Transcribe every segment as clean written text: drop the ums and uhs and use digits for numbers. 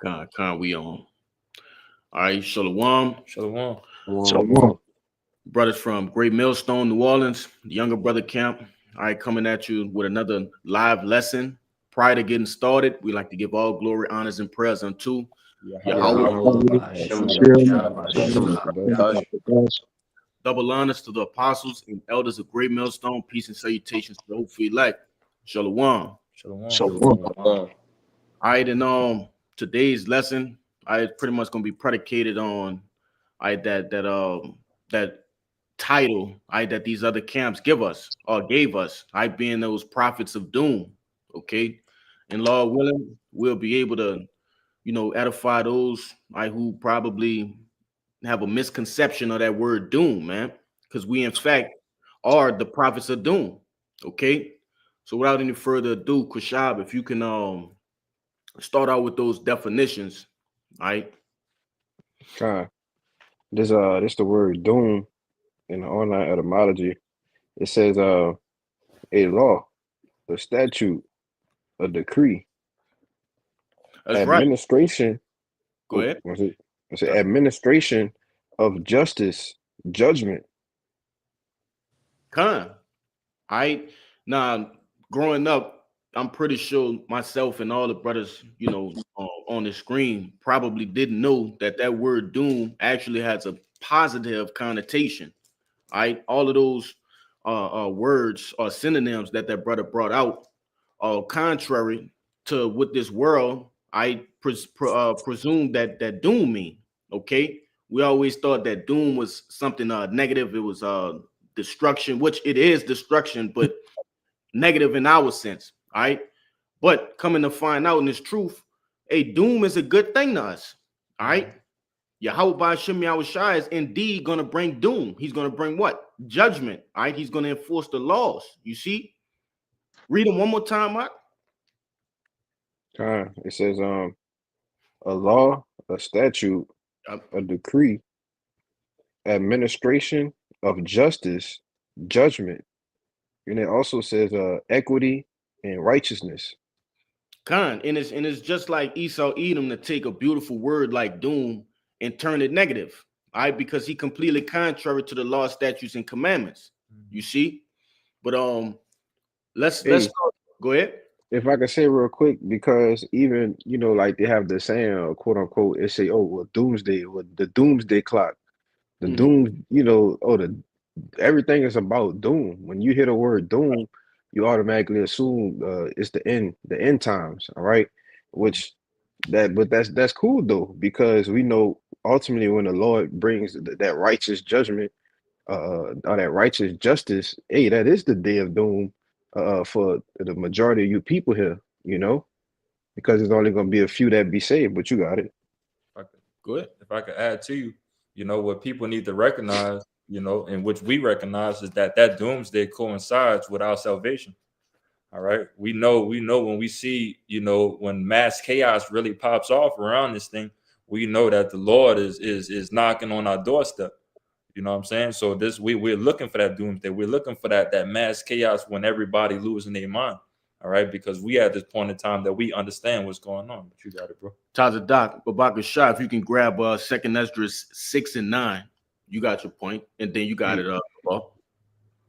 We on. All right, Shalom. Shalom. Shalom. Brothers from Great Millstone, New Orleans, the younger brother camp. All right, coming at you with another live lesson. Prior to getting started, we like to give all glory, honors, and prayers unto Yahweh. Double honors to the apostles and elders of Great Millstone. Peace and salutations to the hopefully elect. Shalom. Shalom. All right, and today's lesson, I pretty much gonna be predicated on that title that these other camps give us or gave us, being those prophets of doom. Okay, and Lord willing, we'll be able to, edify those who probably have a misconception of that word doom, man, because we in fact are the prophets of doom. Okay, so without any further ado, Kushab, if you can start out with those definitions, all right? This the word doom in the online etymology. It says a law, a statute, a decree, That's administration. Right. Go ahead. It's administration of justice, judgment. Now, growing up, I'm pretty sure myself and all the brothers, on the screen probably didn't know that word doom actually has a positive connotation. All right, all of those words or synonyms that brother brought out are contrary to what this world presume that doom mean. Okay, we always thought that doom was something negative. It was destruction, which it is destruction, but negative in our sense. All right, but coming to find out in this truth, a doom is a good thing to us. All right. Yahweh Ba'ashem Yahushua is indeed going to bring doom. He's going to bring what? Judgment. All right. He's going to enforce the laws. You see? Read them one more time, Mark. It says a law, a statute, a decree, administration of justice, judgment. And it also says equity and righteousness. And it's just like Esau Edom to take a beautiful word like doom and turn it negative, all right, because he completely contrary to the law, statutes, and commandments. You see, but let's start. Go ahead. If I can say real quick, because even like they have the saying, quote unquote, it say, oh, well, doomsday, the doomsday clock, the doom, everything is about doom. When you hear the word doom, you automatically assume it's the end times, all right? But that's cool though, because we know ultimately when the Lord brings that righteous judgment, or that righteous justice, hey, that is the day of doom for the majority of you people here, because there's only going to be a few that be saved. But you got it. Good. If I could add to you, what people need to recognize, and which we recognize, is that doomsday coincides with our salvation. All right. We know when we see, when mass chaos really pops off around this thing, we know that the Lord is knocking on our doorstep. You know what I'm saying? So we're looking for that doomsday. We're looking for that mass chaos when everybody losing their mind. All right, because we at this point in time that we understand what's going on. But you got it, bro. Tazadak, Babaka Shah, if you can grab 2nd Esdras 6 and 9, you got your point, and then you got it up.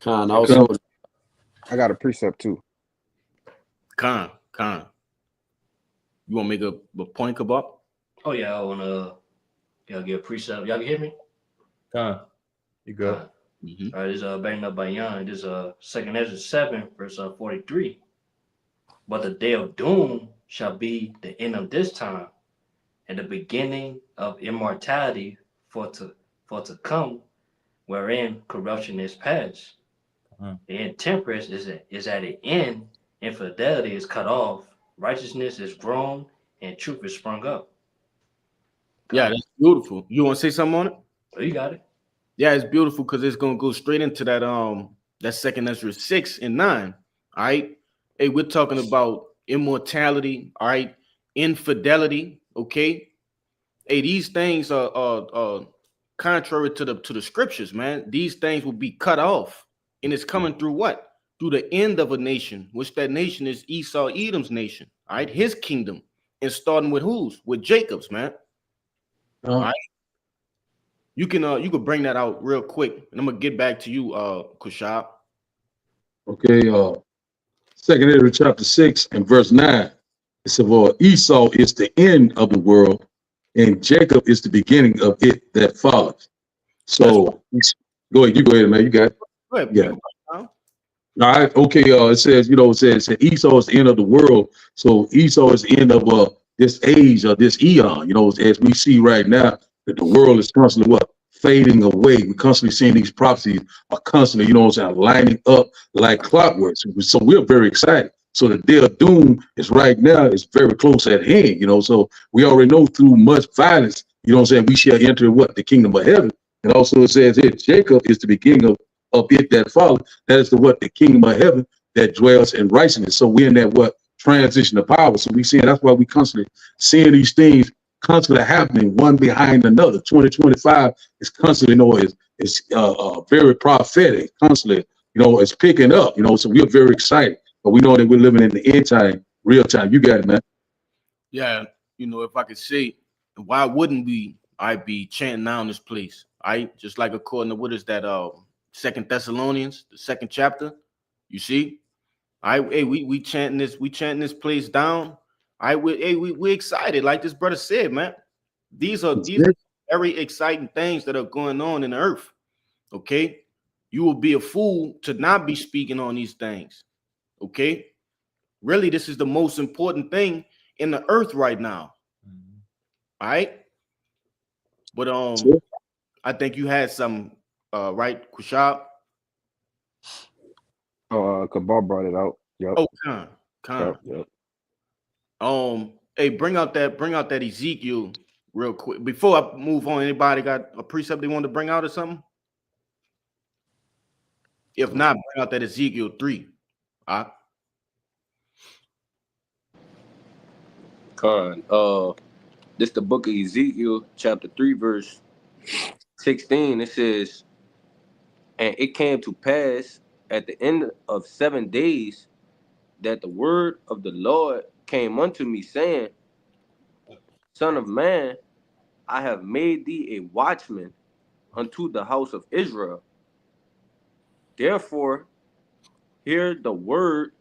Also, I got a precept too. Khan. You want to make a point, Kabak? Oh yeah, I want to give a precept. Y'all can hear me? Khan, you go. All right, this is banged up by Young. This is 2nd Ezra 7, verse 43. But the day of doom shall be the end of this time, and the beginning of immortality for to come, wherein corruption is past. The intemperance is at an end, infidelity is cut off, righteousness is grown, and truth is sprung up. Yeah, that's beautiful. You want to say something on it? Oh, you got it. Yeah, it's beautiful because it's gonna go straight into that 2nd Ezra 6 and 9. All right. Hey, we're talking about immortality, all right, infidelity. Okay. Hey, these things are contrary to the scriptures, man. These things will be cut off, and it's coming through what? Through the end of a nation, which that nation is Esau Edom's nation, all right, his kingdom. and starting with whose? With Jacob's, man. All right. You can bring that out real quick, and I'm gonna get back to you, Kushab. Okay, Second Ezra chapter 6 and verse 9. It said, well, Esau is the end of the world, and Jacob is the beginning of it that follows. So go ahead, man. You got it. Go ahead, Yeah. Huh? All right, okay. It says, it says Esau is the end of the world. So Esau is the end of this age or this eon, as we see right now, that the world is constantly what? Fading away. We're constantly seeing these prophecies are constantly, lining up like clockwork. So we're very excited. So the day of doom is right now, is very close at hand, so we already know through much violence, we shall enter what? The kingdom of heaven. And also it says here, Jacob is the beginning of it that follows. That is the kingdom of heaven that dwells in righteousness. So we're in that transition of power. So we seeing, that's why we constantly seeing these things constantly happening one behind another. 2025 is constantly, is very prophetic, constantly, it's picking up, so we're very excited. But we know that we're living in the end time, real time. You got it, man. Yeah, if I could say, why wouldn't I be chanting down this place? Just like according to what is that 2 Thessalonians, the 2nd chapter. You see? Hey, we chanting this place down. We excited, like this brother said, man. These are very exciting things that are going on in the earth. Okay, you will be a fool to not be speaking on these things. Okay, really, this is the most important thing in the earth right now. All right, but I think you had some right, Kushab. Kabar brought it out. Yep. Oh, Khan. Yep. Hey, bring out that Ezekiel real quick before I move on. Anybody got a precept they want to bring out or something? If not, bring out that Ezekiel 3. Con, this the book of Ezekiel, chapter 3, verse 16. It says, and it came to pass at the end of 7 days that the word of the Lord came unto me, saying, Son of man, I have made thee a watchman unto the house of Israel. Therefore, hear the word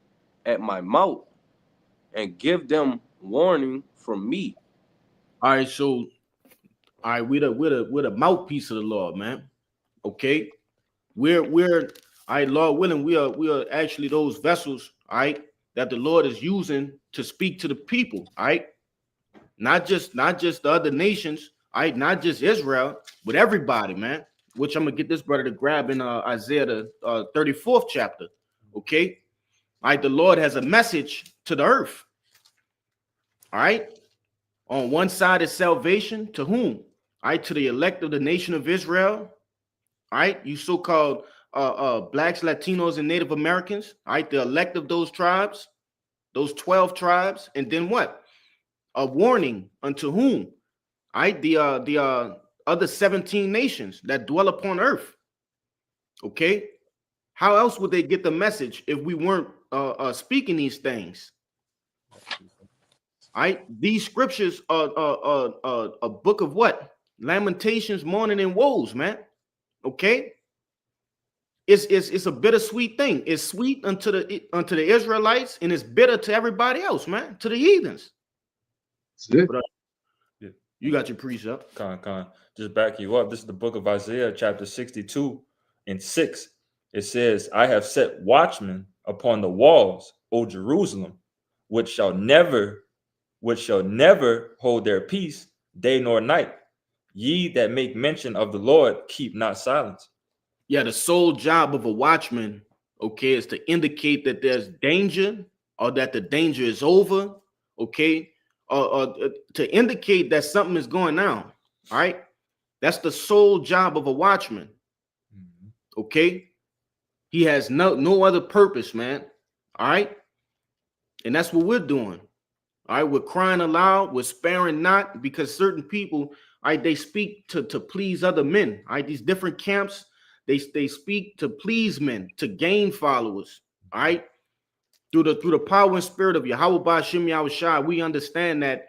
at my mouth, and give them warning from me. All right, so we're the mouthpiece of the Lord, man. Okay, we're all right, Lord willing, we are actually those vessels, all right, that the Lord is using to speak to the people, all right, not just the other nations, all right, not just Israel, but everybody, man. Which I'm gonna get this brother to grab in Isaiah the 34th chapter. Okay, all right, the Lord has a message to the earth. All right, on one side is salvation to whom? All right, to the elect of the nation of Israel. All right, you so-called blacks, Latinos, and Native Americans. All right, the elect of those tribes, those 12 tribes, and then what? A warning unto whom? All right, the other 17 nations that dwell upon earth. Okay, how else would they get the message if we weren't speaking these things? All right, these scriptures are a book of what? Lamentations, mourning, and woes, man. Okay, it's a bittersweet thing. It's sweet unto the Israelites, and it's bitter to everybody else, man, to the heathens. But, you got your precept. Con. Just back you up. This is the book of Isaiah, chapter 62 and 6. It says, I have set watchmen upon the walls, O Jerusalem, which shall never hold their peace, day nor night. Ye that make mention of the Lord, keep not silence. Yeah, the sole job of a watchman, okay, is to indicate that there's danger or that the danger is over, okay, or to indicate that something is going on. All right, that's the sole job of a watchman. Okay, he has no other purpose, man. All right, and that's what we're doing. All right, we're crying aloud, we're sparing not, because certain people, all right, they speak to please other men. All right, these different camps, they speak to please men, to gain followers. All right, through the power and spirit of Yahweh Ba'Shem Yahushua, we understand that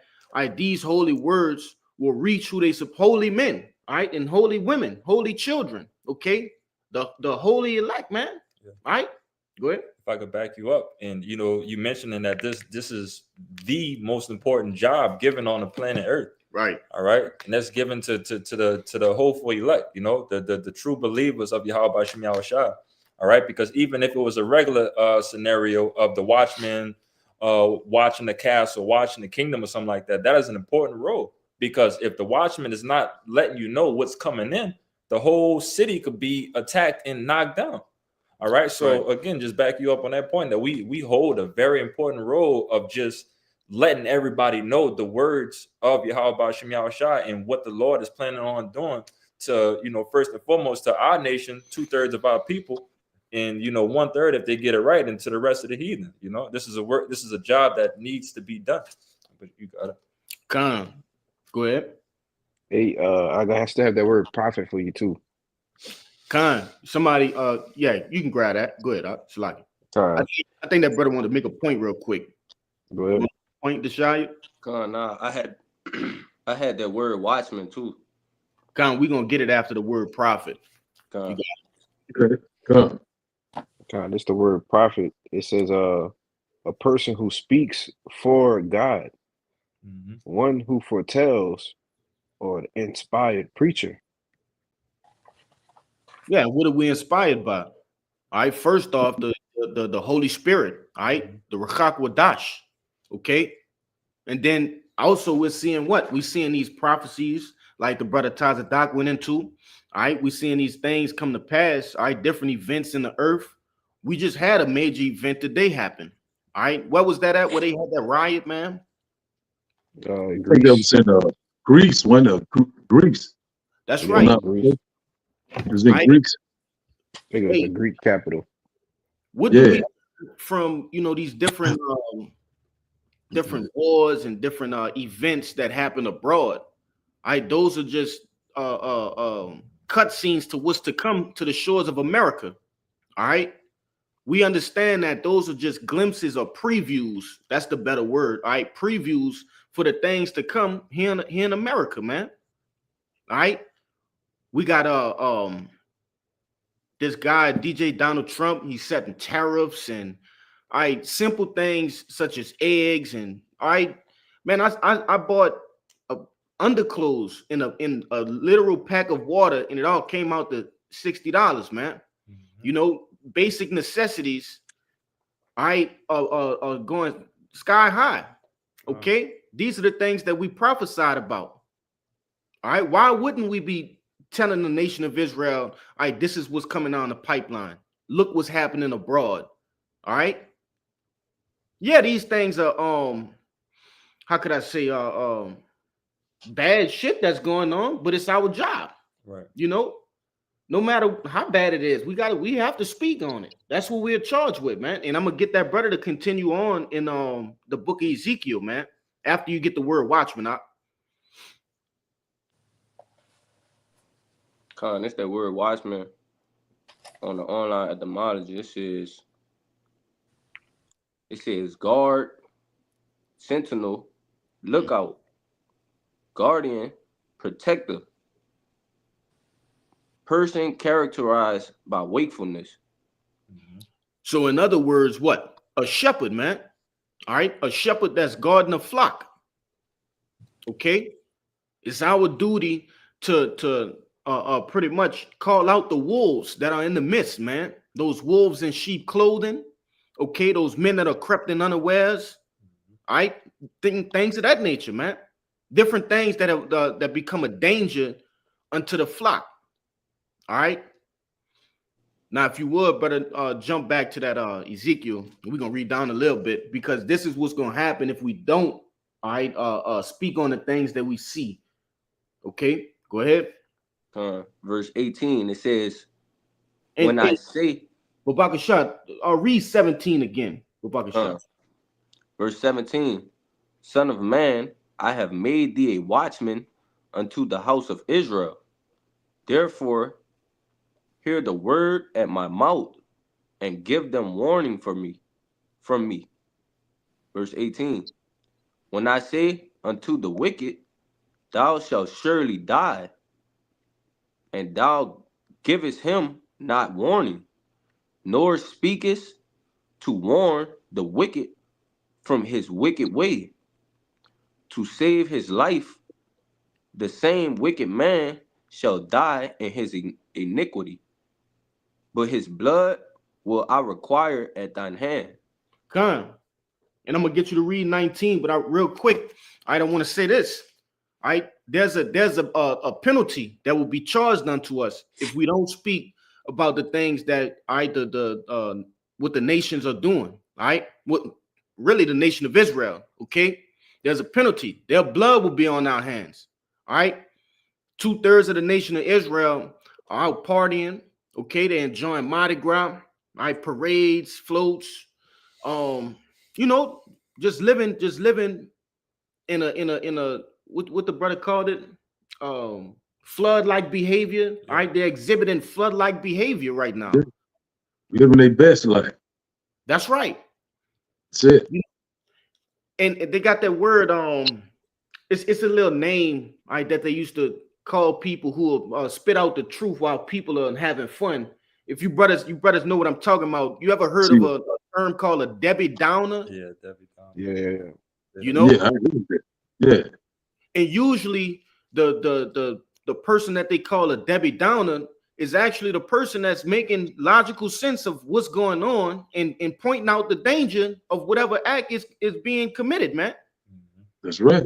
these holy words will reach who they holy men, all right, and holy women, holy children, okay, the holy elect, man. Yeah. All right, go ahead. If I could back you up, and you mentioning that this is the most important job given on the planet Earth, Right. all right, and that's given to the hopeful elect, the true believers of Yahweh Ba'Shem Yahushua, all right, because even if it was a regular scenario of the watchman watching the castle, watching the kingdom, or something like that, that is an important role, because if the watchman is not letting you know what's coming in, the whole city could be attacked and knocked down. All right. So again, just back you up on that point that we hold a very important role of just letting everybody know the words of Yahweh Ba'Shem Yahushua and what the Lord is planning on doing to, first and foremost to our nation, 2/3 of our people, and 1/3 if they get it right, and to the rest of the heathen. This is a job that needs to be done. But you got it. Con, go ahead. Hey, I have to have that word prophet for you too. Con, somebody, yeah, you can grab that. Go ahead, Shalaki. I think that brother wanted to make a point real quick. Go ahead. Point, Deshaya? Nah, I had that word watchman too. Con, we're gonna get it after the word prophet. Con. Come. This the word prophet. It says a person who speaks for God, one who foretells, or an inspired preacher. Yeah, what are we inspired by? All right, first off, the Holy Spirit, all right, the Ruach Wadash, okay, and then also we're seeing what? We're seeing these prophecies like the brother Tazadak went into, all right, we're seeing these things come to pass, all right, different events in the earth. We just had a major event today happen, all right, what was that at? Where they had that riot, man? I think that was in Greece, Greece. That's Yeah, right. Greece. It was in Greece. I think it was the Greek capital. What do we from these different different wars and different events that happen abroad? Those are just cut scenes to what's to come to the shores of America. All right, we understand that those are just glimpses or previews. That's the better word. All right, previews for the things to come here in America, man. All right, we got this guy, DJ Donald Trump, he's setting tariffs and simple things such as eggs. And I bought underclothes in a literal pack of water, and it all came out to $60, man. Basic necessities, are going sky high. Okay, these are the things that we prophesied about. All right, why wouldn't we be telling the nation of Israel, all right, this is what's coming down the pipeline. Look what's happening abroad. All right. Yeah, these things are how could I say bad shit that's going on, but it's our job. Right. No matter how bad it is, we have to speak on it. That's what we're charged with, man. And I'm gonna get that brother to continue on in the book of Ezekiel, man, after you get the word watchman out. It's that word watchman on the online etymology. It says guard, sentinel, lookout, guardian, protector, person characterized by wakefulness. So in other words, what? A shepherd, man. All right, a shepherd that's guarding a flock. Okay, it's our duty to pretty much call out the wolves that are in the midst, man. Those wolves in sheep clothing, okay, those men that are crept in unawares, all right, things of that nature, man. Different things that have that become a danger unto the flock. All right. Now, if you would, brother, jump back to that Ezekiel. We're gonna read down a little bit, because this is what's gonna happen if we don't, all right, speak on the things that we see. Okay, go ahead. Verse 18, it says, I say, Babakashat, read 17 again. Babakashat. Verse 17, Son of man, I have made thee a watchman unto the house of Israel. Therefore, hear the word at my mouth and give them warning for me. from me. Verse 18. When I say unto the wicked, thou shalt surely die, and thou givest him not warning, nor speakest to warn the wicked from his wicked way, to save his life, the same wicked man shall die in his iniquity, but his blood will I require at thine hand. Con. And I'm gonna get you to read 19, but real quick, I don't want to say this. All right, there's a penalty that will be charged unto us if we don't speak about the things that what the nations are doing. All right, what really the nation of Israel. Okay, there's a penalty. Their blood will be on our hands. All right, 2/3 of the nation of Israel are out partying. Okay, they're enjoying Mardi Gras. All right, parades, floats. You know, just living in a what the brother called it, flood-like behavior. All right, they're exhibiting flood-like behavior right now. Living their best life. That's right. That's it. And they got that word. It's a little name, all right, that they used to call people who spit out the truth while people are having fun. If you brothers know what I'm talking about. You ever heard of a term called a Debbie Downer? Yeah, Debbie Downer. Yeah. You know? Yeah, I agree with that. Yeah. And usually the person that they call a Debbie Downer is actually the person that's making logical sense of what's going on and pointing out the danger of whatever act is being committed, man. That's right.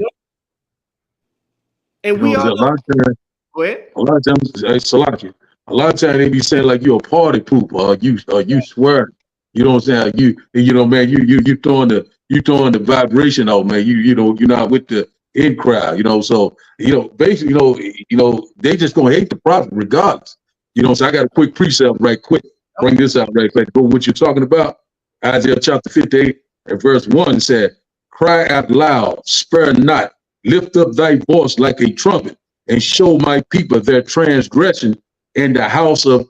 And You we know, all a lot of times, go ahead. a lot of times, Salaki, a lot of times they be saying like you a party pooper, or you swear. You know what I'm saying? You know, man, you throwing the vibration out, man. You know, you're not with the in crowd, you know. So, you know, basically, you know, they just gonna hate the prophet regardless. You know, so I got a quick precept right quick. Bring this out right quick. Go what you're talking about. Isaiah chapter 58 and verse 1 said, cry out loud, spare not, lift up thy voice like a trumpet, and show my people their transgression, and the house of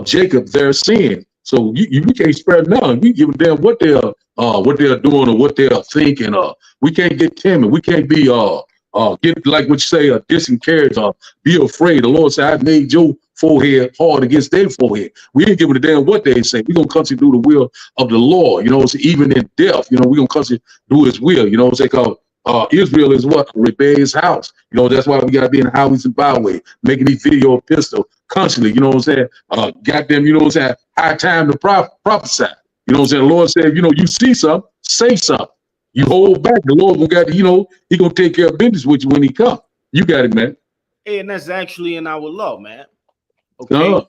Jacob their sin. So we can't spare none. We give a damn what they're doing or what they're thinking. We can't get timid. We can't be get like what you say, disencouraged or be afraid. The Lord said, I made your forehead hard against their forehead. We ain't giving a damn what they say. We're gonna constantly do the will of the Lord. You know, so even in death, you know, we're gonna constantly do his will. You know what I'm saying? Israel is what? A rebellious house. You know, that's why we gotta be in the highways and byways, making these video pistol constantly, you know what I'm saying? Goddamn, you know what I'm saying? High time to prophesy. You know what I'm saying? The Lord said, you know, you see something, say something. You hold back. The Lord will got, you know, he gonna take care of business with you when he come. You got it, man. Hey, and that's actually in our law, man. Okay.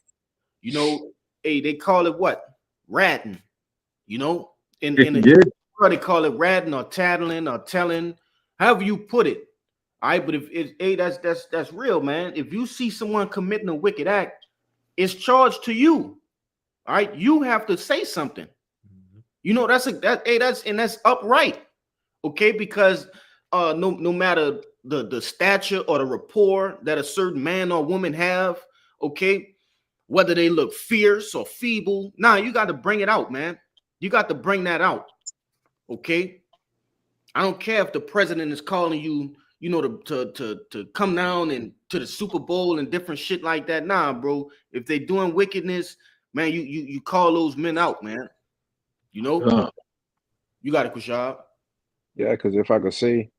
You know, hey, they call it what? Ratting. You know, in they call it ratting or tattling or telling, however you put it. All right, but if that's real, man. If you see someone committing a wicked act, it's charged to you. All right, you have to say something. You know, that's upright. Okay, because no matter the stature or the rapport that a certain man or woman have, okay, whether they look fierce or feeble, you got to bring it out, man. You got to bring that out. Okay, I don't care if the president is calling you, you know, to come down and to the Super Bowl and different shit like that. Nah, bro. If they doing wickedness, man, you call those men out, man. You know, you got it, Kushab. Yeah, because if I could say,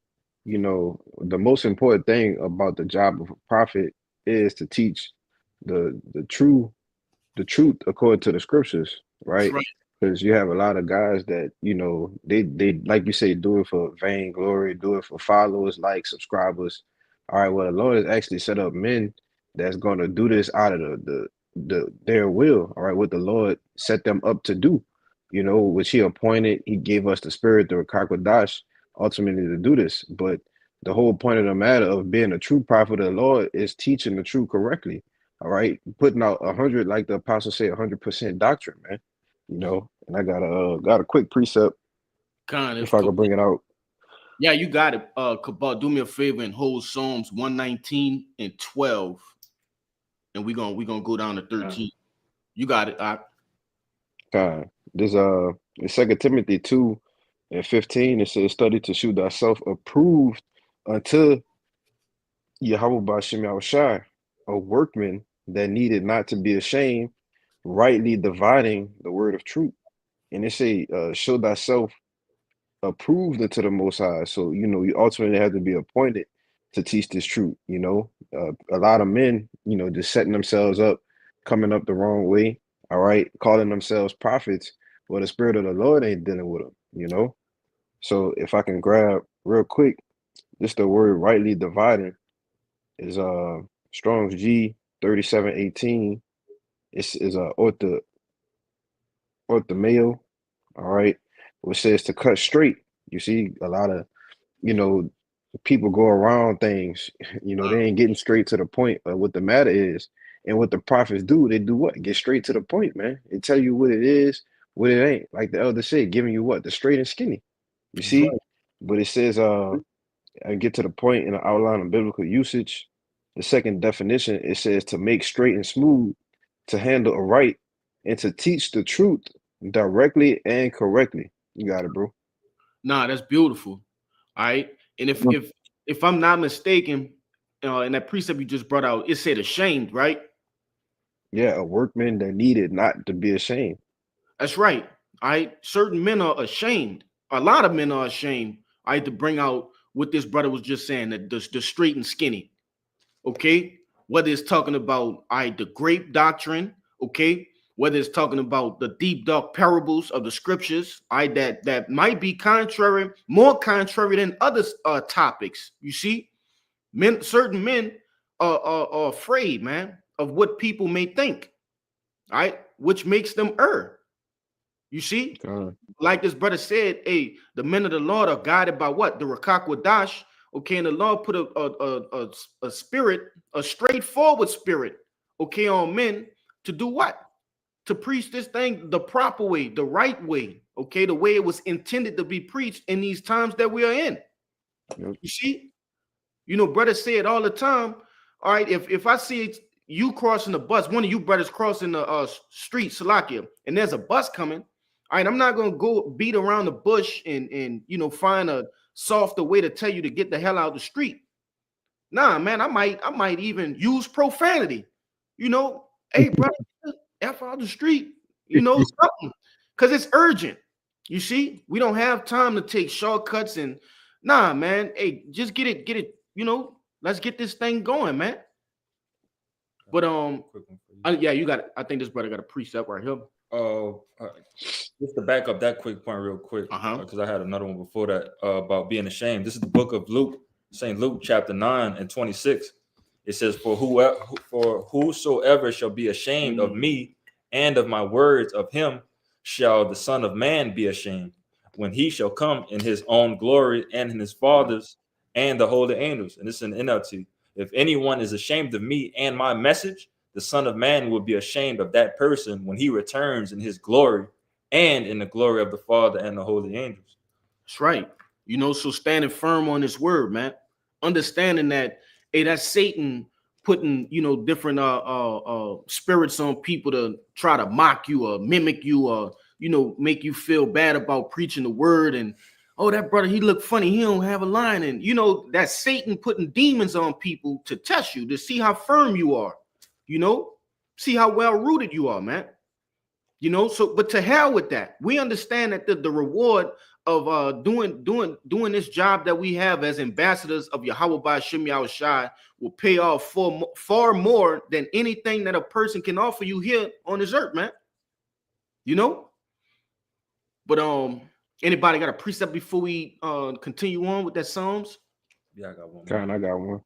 you know, the most important thing about the job of a prophet is to teach the truth according to the scriptures, right? Because you have a lot of guys that, you know, they like you say, do it for vainglory, do it for followers, likes, subscribers. All right, well, the Lord has actually set up men that's going to do this out of their will. All right, what the Lord set them up to do, you know, which he appointed. He gave us the spirit, the Kakwadash, ultimately to do this. But the whole point of the matter of being a true prophet of the Lord is teaching the truth correctly. All right, putting out 100, like the apostle said, 100% doctrine, man. You know, and I got a quick precept. If I could bring it out. Yeah, you got it. Kabal, do me a favor and hold Psalms 119 and 12, and we're gonna go down to 13. You got it. This In 2 Timothy 2:15, it says, study to show thyself approved unto Yahweh Ba'Shem Yahushai, a workman that needed not to be ashamed, rightly dividing the word of truth. And it say, show thyself approved unto the Most High. So, you ultimately have to be appointed to teach this truth. A lot of men, just setting themselves up, coming up the wrong way, all right, calling themselves prophets, well, the Spirit of the Lord ain't dealing with them. So if I can grab real quick, just the word rightly dividing is Strong's G 3718. It's orthomeo, all right, which says to cut straight. You see a lot of people go around things, they ain't getting straight to the point of what the matter is. And what the prophets do, they do what? Get straight to the point, man. They tell you what it is, what it ain't. Like the elder said, giving you what? The straight and skinny. You That's see? right. But it says, and get to the point in the outline of biblical usage. The second definition, it says to make straight and smooth, to handle aright, and to teach the truth directly and correctly. You got it, bro. Nah, that's beautiful. All right. And if I'm not mistaken, in that precept you just brought out, it said ashamed, right? Yeah, a workman that needed not to be ashamed. That's right. All right. Certain men are ashamed. A lot of men are ashamed. I had to bring out what this brother was just saying, that the straight and skinny. Okay. Whether it's talking about the grape doctrine, okay, whether it's talking about the deep dark parables of the scriptures, that might be more contrary than other topics. You see, certain men are afraid, man, of what people may think, all right, which makes them err. You see, like this brother said, hey, the men of the Lord are guided by what? The Rakak Wadash. Okay, and the Lord put a spirit, a straightforward spirit, okay, on men to do what? To preach this thing the proper way, the right way, okay, the way it was intended to be preached in these times that we are in. Yep. You see, brothers say it all the time. All right, if I see you crossing the bus, one of you brothers crossing the street, Salakia, and there's a bus coming, all right, I'm not gonna go beat around the bush and find a softer way to tell you to get the hell out of the street. Nah, man, I might even use profanity. Hey, brother, F out the street, something, because it's urgent. You see, we don't have time to take shortcuts and nah, man. Hey, just get it. Let's get this thing going, man. But yeah, you got it. I think this brother got a precept right here. Just to back up that quick point real quick, because I had another one before that about being ashamed. This is the book of Luke, St. Luke, chapter 9:26. It says, for whosoever shall be ashamed of me and of my words, of him shall the Son of Man be ashamed, when he shall come in his own glory and in his Father's and the holy angels. And this is an NLT. If anyone is ashamed of me and my message, the Son of Man will be ashamed of that person when he returns in his glory and in the glory of the Father and the holy angels. That's right. So standing firm on his word, man. Understanding that, hey, that's Satan putting, different spirits on people to try to mock you or mimic you or, make you feel bad about preaching the word. And, oh, that brother, he look funny. He don't have a line. And, that's Satan putting demons on people to test you, to see how firm you are. See how well rooted you are, man. So, but to hell with that. We understand that the reward of doing this job that we have as ambassadors of Yahweh Ba'Shem Yahushai will pay off far more than anything that a person can offer you here on this earth, man. But anybody got a precept before we continue on with that Psalms? Yeah, I got one. I got one.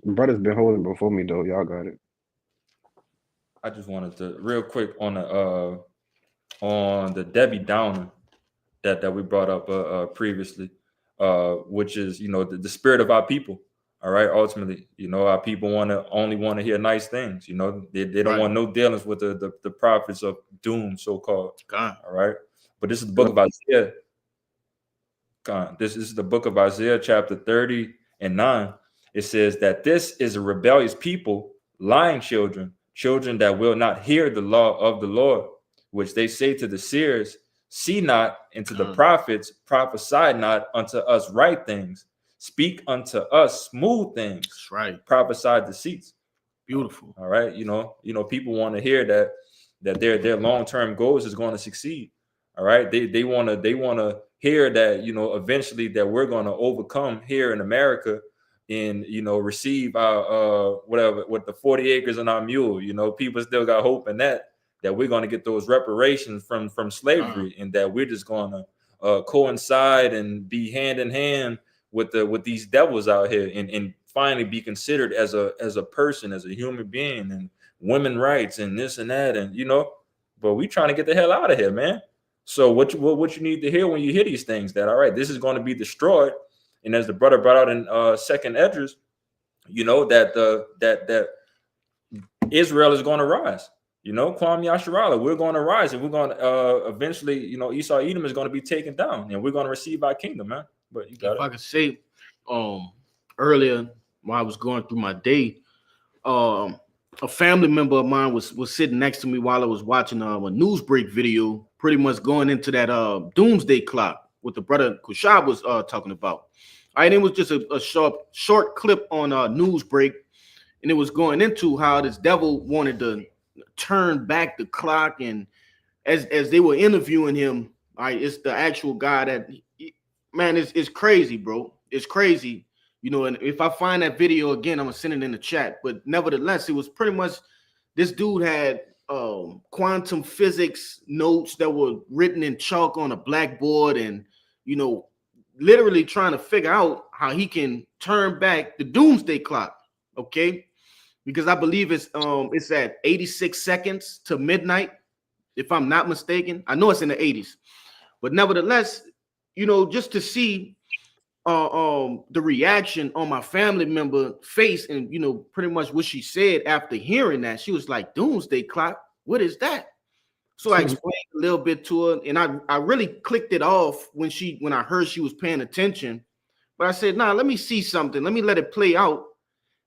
Brother's been holding before me though. Y'all got it. I just wanted to real quick on the Debbie Downer that we brought up previously, which is the spirit of our people. All right, ultimately, our people only want to hear nice things. They don't want no dealings with the prophets of doom, so called. All right, but this is the book of Isaiah. This is the book of Isaiah, chapter 30:9. It says that this is a rebellious people, lying children that will not hear the law of the Lord. which they say to the seers, see not, and to the Mm. prophets, prophesy not unto us right things, speak unto us smooth things, That's right. prophesy deceits. Beautiful. All right, people want to hear that their long-term goals is going to succeed. All right, they want to hear that eventually that we're going to overcome here in America and receive our whatever with the 40 acres on our mule. People still got hope in that we're going to get those reparations from slavery, and that we're just going to coincide and be hand in hand with these devils out here and finally be considered as a person, as a human being, and women rights and this and that, and but we trying to get the hell out of here, man. So what you need to hear when you hear these things, that all right, this is going to be destroyed, and as the brother brought out in Second Esdras, that Israel is going to rise. Kwame Yasharala, we're going to rise, and we're going to eventually, Esau Edom is going to be taken down, and we're going to receive our kingdom, man. But you got If I could say, earlier while I was going through my day, a family member of mine was sitting next to me while I was watching a news break video, pretty much going into that doomsday clock, what the brother Kushab was talking about. All right, it was just a short clip on a news break, and it was going into how this devil wanted to turn back the clock, and as they were interviewing him, all right, it's the actual guy that, man, it's crazy, bro. It's crazy. And if I find that video again, I'm gonna send it in the chat. But nevertheless, it was pretty much this dude had quantum physics notes that were written in chalk on a blackboard, and literally trying to figure out how he can turn back the doomsday clock. Okay, because I believe it's at 86 seconds to midnight, if I'm not mistaken. I know it's in the 80s, but nevertheless, just to see the reaction on my family member face, and pretty much what she said after hearing that, she was like, doomsday clock, what is that? So I explained a little bit to her, and I really clicked it off when I heard she was paying attention. But I said, nah, let me see something, let me let it play out.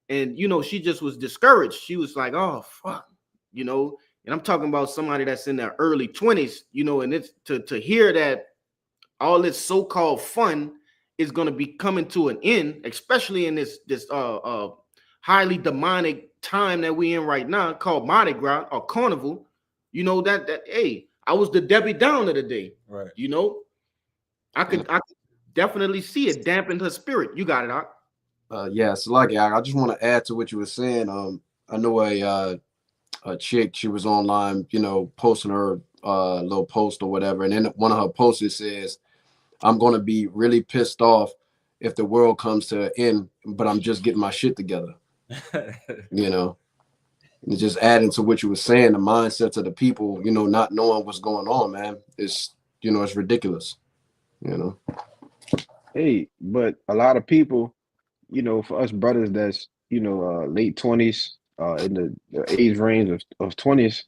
And she just was discouraged. She was like, oh fuck, and I'm talking about somebody that's in their early 20s, and it's to hear that all this so-called fun is going to be coming to an end, especially in this highly demonic time that we're in right now, called Mardi Gras or Carnival. That hey, I was the Debbie Downer today. right. I could definitely see it dampened her spirit. You got it, Doc. Yes, like I just want to add to what you were saying. I know a chick, she was online, posting her little post or whatever, and in one of her posts it says, I'm going to be really pissed off if the world comes to an end, but I'm just getting my shit together. And just adding to what you were saying, the mindsets of the people, not knowing what's going on, man, it's ridiculous. Hey, but a lot of people, for us brothers that's, late 20s, in the age range of 20s,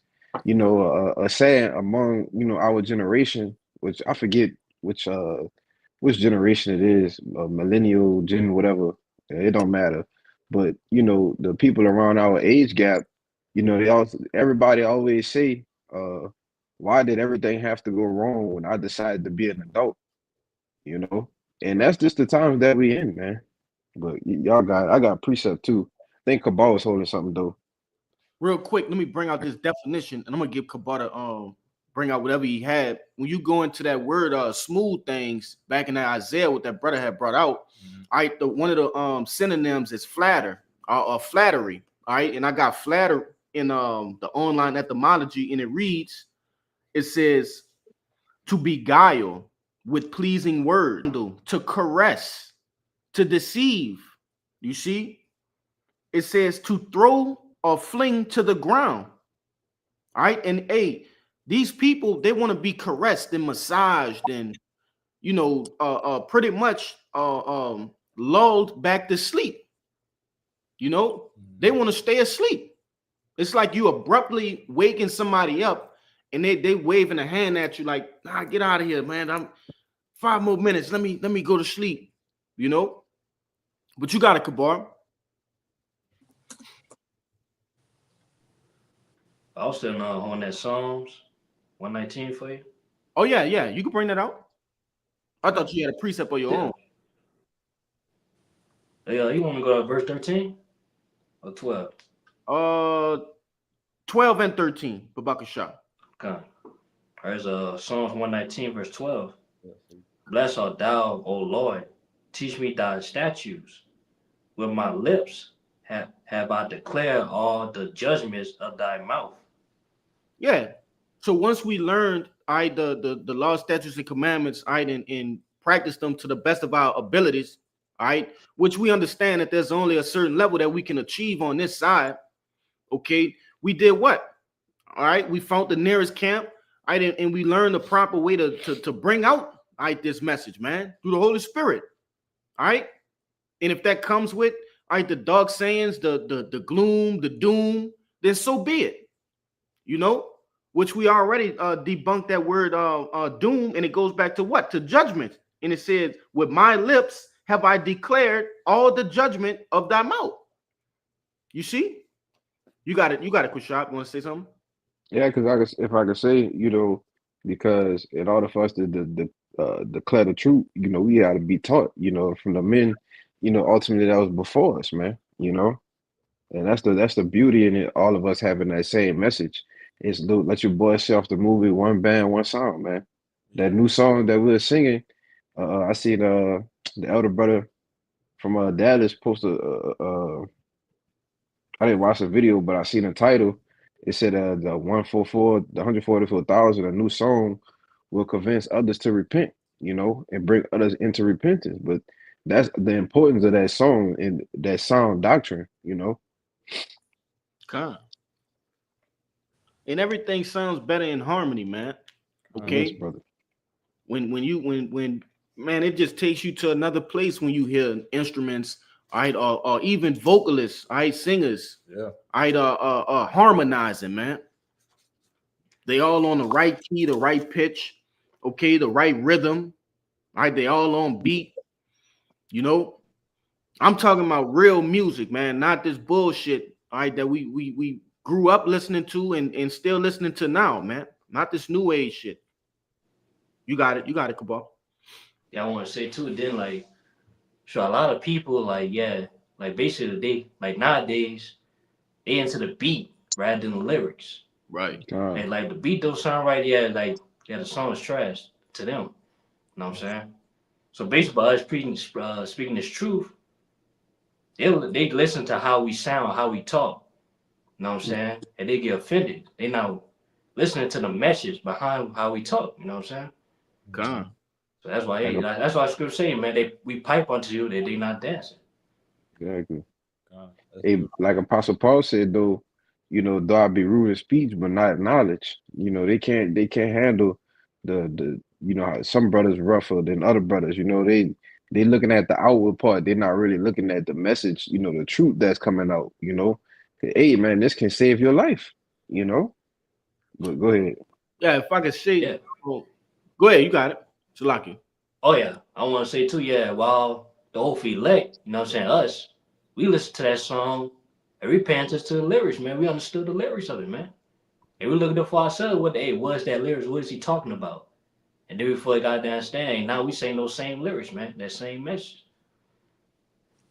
a saying among, our generation, which I forget which generation it is, millennial, gen, whatever, it don't matter. But, the people around our age gap, everybody always say, why did everything have to go wrong when I decided to be an adult? And that's just the times that we in, man. But I got precept too. I think Cabal was holding something though. Real quick, let me bring out this definition, and I'm gonna give Kabata bring out whatever he had. When you go into that word smooth things back in that Isaiah, what that brother had brought out, all right, one of the synonyms is flatter or flattery. All right, and I got flatter in the online etymology, and it says to beguile with pleasing words, to caress, to deceive. You see, it says to throw or fling to the ground. All right, and hey, these people, they want to be caressed and massaged and pretty much lulled back to sleep. They want to stay asleep. It's like you abruptly waking somebody up and they waving a hand at you like, nah, get out of here, man. I'm 5 more minutes. Let me go to sleep. But you got it, Kabar. I was still on that Psalms 119 for you? Oh yeah, yeah. You can bring that out. I thought you had a precept of your Yeah. own. You want me to go to verse 13 or 12? 12 and 13. Babakasha. Okay. There's Psalms 119, verse 12. Blessed art thou, O Lord. Teach me thy statutes. With my lips have I declared all the judgments of thy mouth. Yeah. So once we learned the law, statutes, and commandments, and practice them to the best of our abilities, which we understand that there's only a certain level that we can achieve on this side. Okay, we did what? All right, we found the nearest camp, and we learned the proper way to bring out this message, man, through the Holy Spirit. All right. And if that comes with the dark sayings, the gloom, the doom, then so be it. You know, which we already debunked that word doom, and it goes back to what? To judgment. And it says, with my lips have I declared all the judgment of thy mouth. You see? You got it, Kushab. You want to say something? Yeah, because if I could say, because in order for us to declare the truth, we got to be taught, from the men, ultimately that was before us, man, and that's the beauty in it. All of us having that same message. It's let your boy say off the movie One Band, One Song, man. That new song that we're singing, I seen the elder brother from Dallas post I didn't watch the video, but I seen the title. It said the 144,000, a new song will convince others to repent, and bring others into repentance. But that's the importance of that song and that sound doctrine, Come. And everything sounds better in harmony, man. Okay, Yes, brother. When man, it just takes you to another place when you hear instruments, or even vocalists, singers, harmonizing, man. They all on the right key, the right pitch, okay, the right rhythm, they all on beat. I'm talking about real music, man, not this bullshit, that we grew up listening to and still listening to now, man. Not this new age shit. You got it, Cabal. Yeah, I want to say too, then a lot of people basically they nowadays they into the beat rather than the lyrics. Right. And the beat don't sound right, the song is trash to them. You know what I'm saying? So basically by us speaking this truth, they listen to how we sound, how we talk. You know what I'm saying? And they get offended. They not listening to the message behind how we talk. You know what I'm saying? God. So that's why that's why scripture saying, man, we pipe unto you that they not dancing. Exactly. Hey, like Apostle Paul said, though I be rude in speech, but not knowledge. They can't handle the how some brothers rougher than other brothers. They looking at the outward part. They're not really looking at the message. The truth that's coming out. Hey, man, this can save your life. But go ahead. Yeah, if I could say, go ahead. You got it, Shalaki. Oh yeah, I want to say too. Yeah, while the old elect, you know what I'm saying, us, we listened to that song and we paying attention to the lyrics, man. We understood the lyrics of it, man. And we looking up for ourselves what was that lyrics? What is he talking about? And then before we got to understand, now we saying those same lyrics, man. That same message.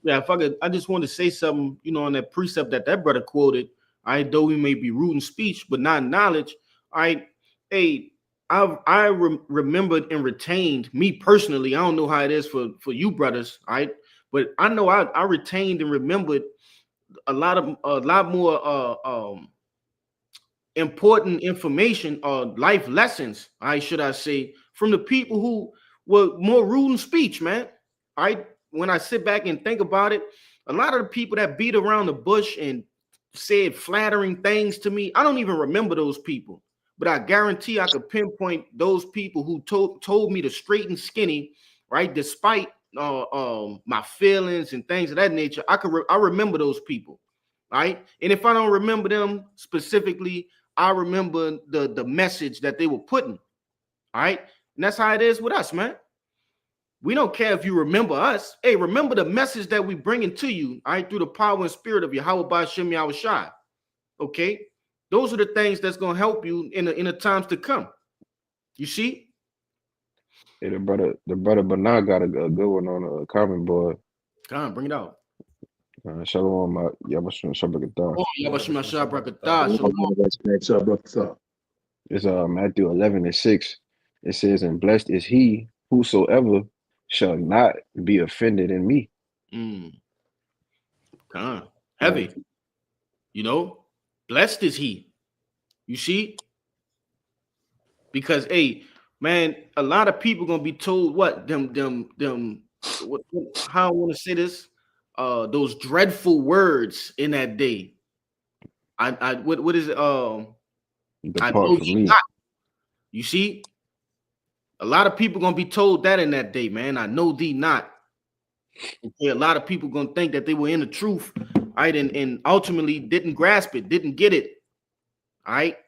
Yeah, if I could, I just want to say something, on that precept that brother quoted. Though we may be rude in speech, but not in knowledge. I remembered and retained, me personally. I don't know how it is for you brothers, but I know I retained and remembered a lot more important information or life lessons, should I say, from the people who were more rude in speech, man. When I sit back and think about it, a lot of the people that beat around the bush and said flattering things to me, I don't even remember those people. But I guarantee I could pinpoint those people who told me to straight and skinny, despite my feelings and things of that nature. I remember those people, and if I don't remember them specifically, I remember the message that they were putting, and that's how it is with us, man. We don't care if you remember us. Hey, remember the message that we bringing to you, through the power and spirit of Yahweh Ba'ashem Yahushai. Okay, those are the things that's gonna help you in the times to come. You see? Hey, the brother Bernard got a good one on Common Boy. Come on, bring it out. Shalom, Yabashim Shabakatah. Oh, Yabashim Yashar Brakatah, Shalom. It's Matthew 11:6. It says, "And blessed is he whosoever shall not be offended in me." Come on. Heavy. You know, blessed is he. You see? Because, hey, man, a lot of people gonna be told what how I want to say this, those dreadful words in that day. What is it? I Depart know from thee me. not. You see, a lot of people gonna be told that in that day, man. I know thee not. Okay, a lot of people gonna think that they were in the truth, right, and ultimately didn't grasp it, didn't get it, all right.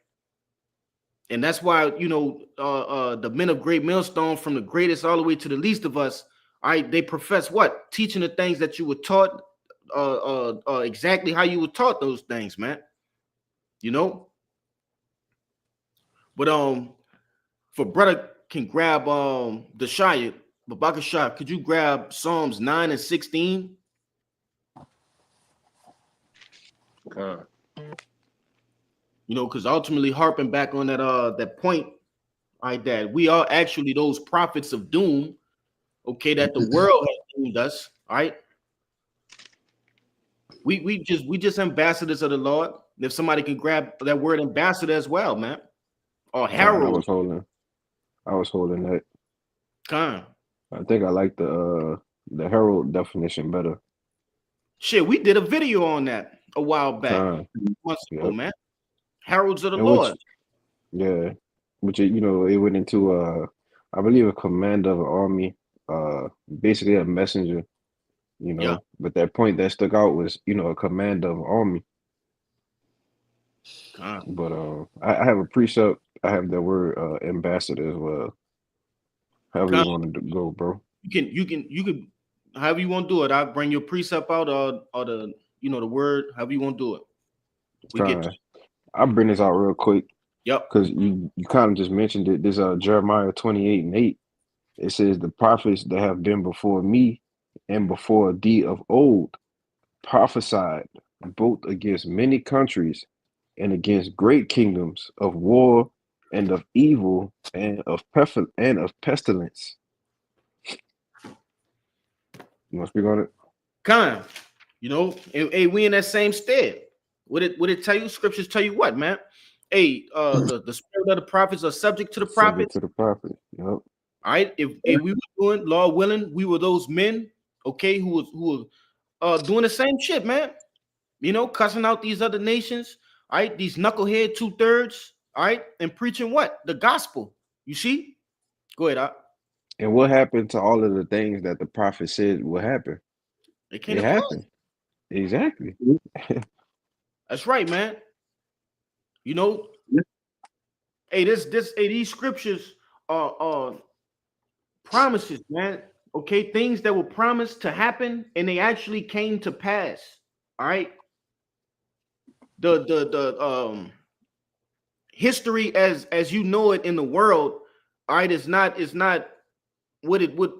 And that's why, you know, the men of great millstone, from the greatest all the way to the least of us, all right, they profess what? Teaching the things that you were taught, exactly how you were taught those things, man. You know. But for brother can grab the Shia, Babaka Shah, could you grab Psalms 9 and 16? You know, because ultimately harping back on that point, right, that we are actually those prophets of doom, okay, that the world has doomed us, all right. We just ambassadors of the Lord. If somebody can grab that word ambassador as well, man, or herald. I was holding that. Con. I think I like the herald definition better. Shit, we did a video on that a while back, months ago, man. Heralds of the Lord. Which you know, it went into I believe a commander of an army, basically a messenger, you know. Yeah. But that point that stuck out was, you know, a commander of an army. But I have a precept. I have the word ambassador as well. However you want to go, bro. You can however you want to do it. I'll bring your precept out or the, you know, the word, however you want to do it. I'll bring this out real quick. Yep. Because you kind of just mentioned it. This Jeremiah 28:8. It says, "The prophets that have been before me and before thee of old prophesied both against many countries and against great kingdoms, of war and of evil and of pestilence." You want to speak on it? You know, and we in that same stead. Would it tell you? Scriptures tell you what, man? Hey, the spirit of the prophets are subject to the prophets. Subject to the prophet. Yep. All right. If we were doing, Lord willing, we were those men, okay, who were doing the same shit, man. You know, cussing out these other nations, all right, these knucklehead 2/3, all right, and preaching what? The gospel. You see? Go ahead, And what happened to all of the things that the prophet said would happen? It happened. Exactly. That's right, man. You know, hey, these scriptures are promises, man. Okay, things that were promised to happen and they actually came to pass. All right. The history as you know it in the world, all right, is not what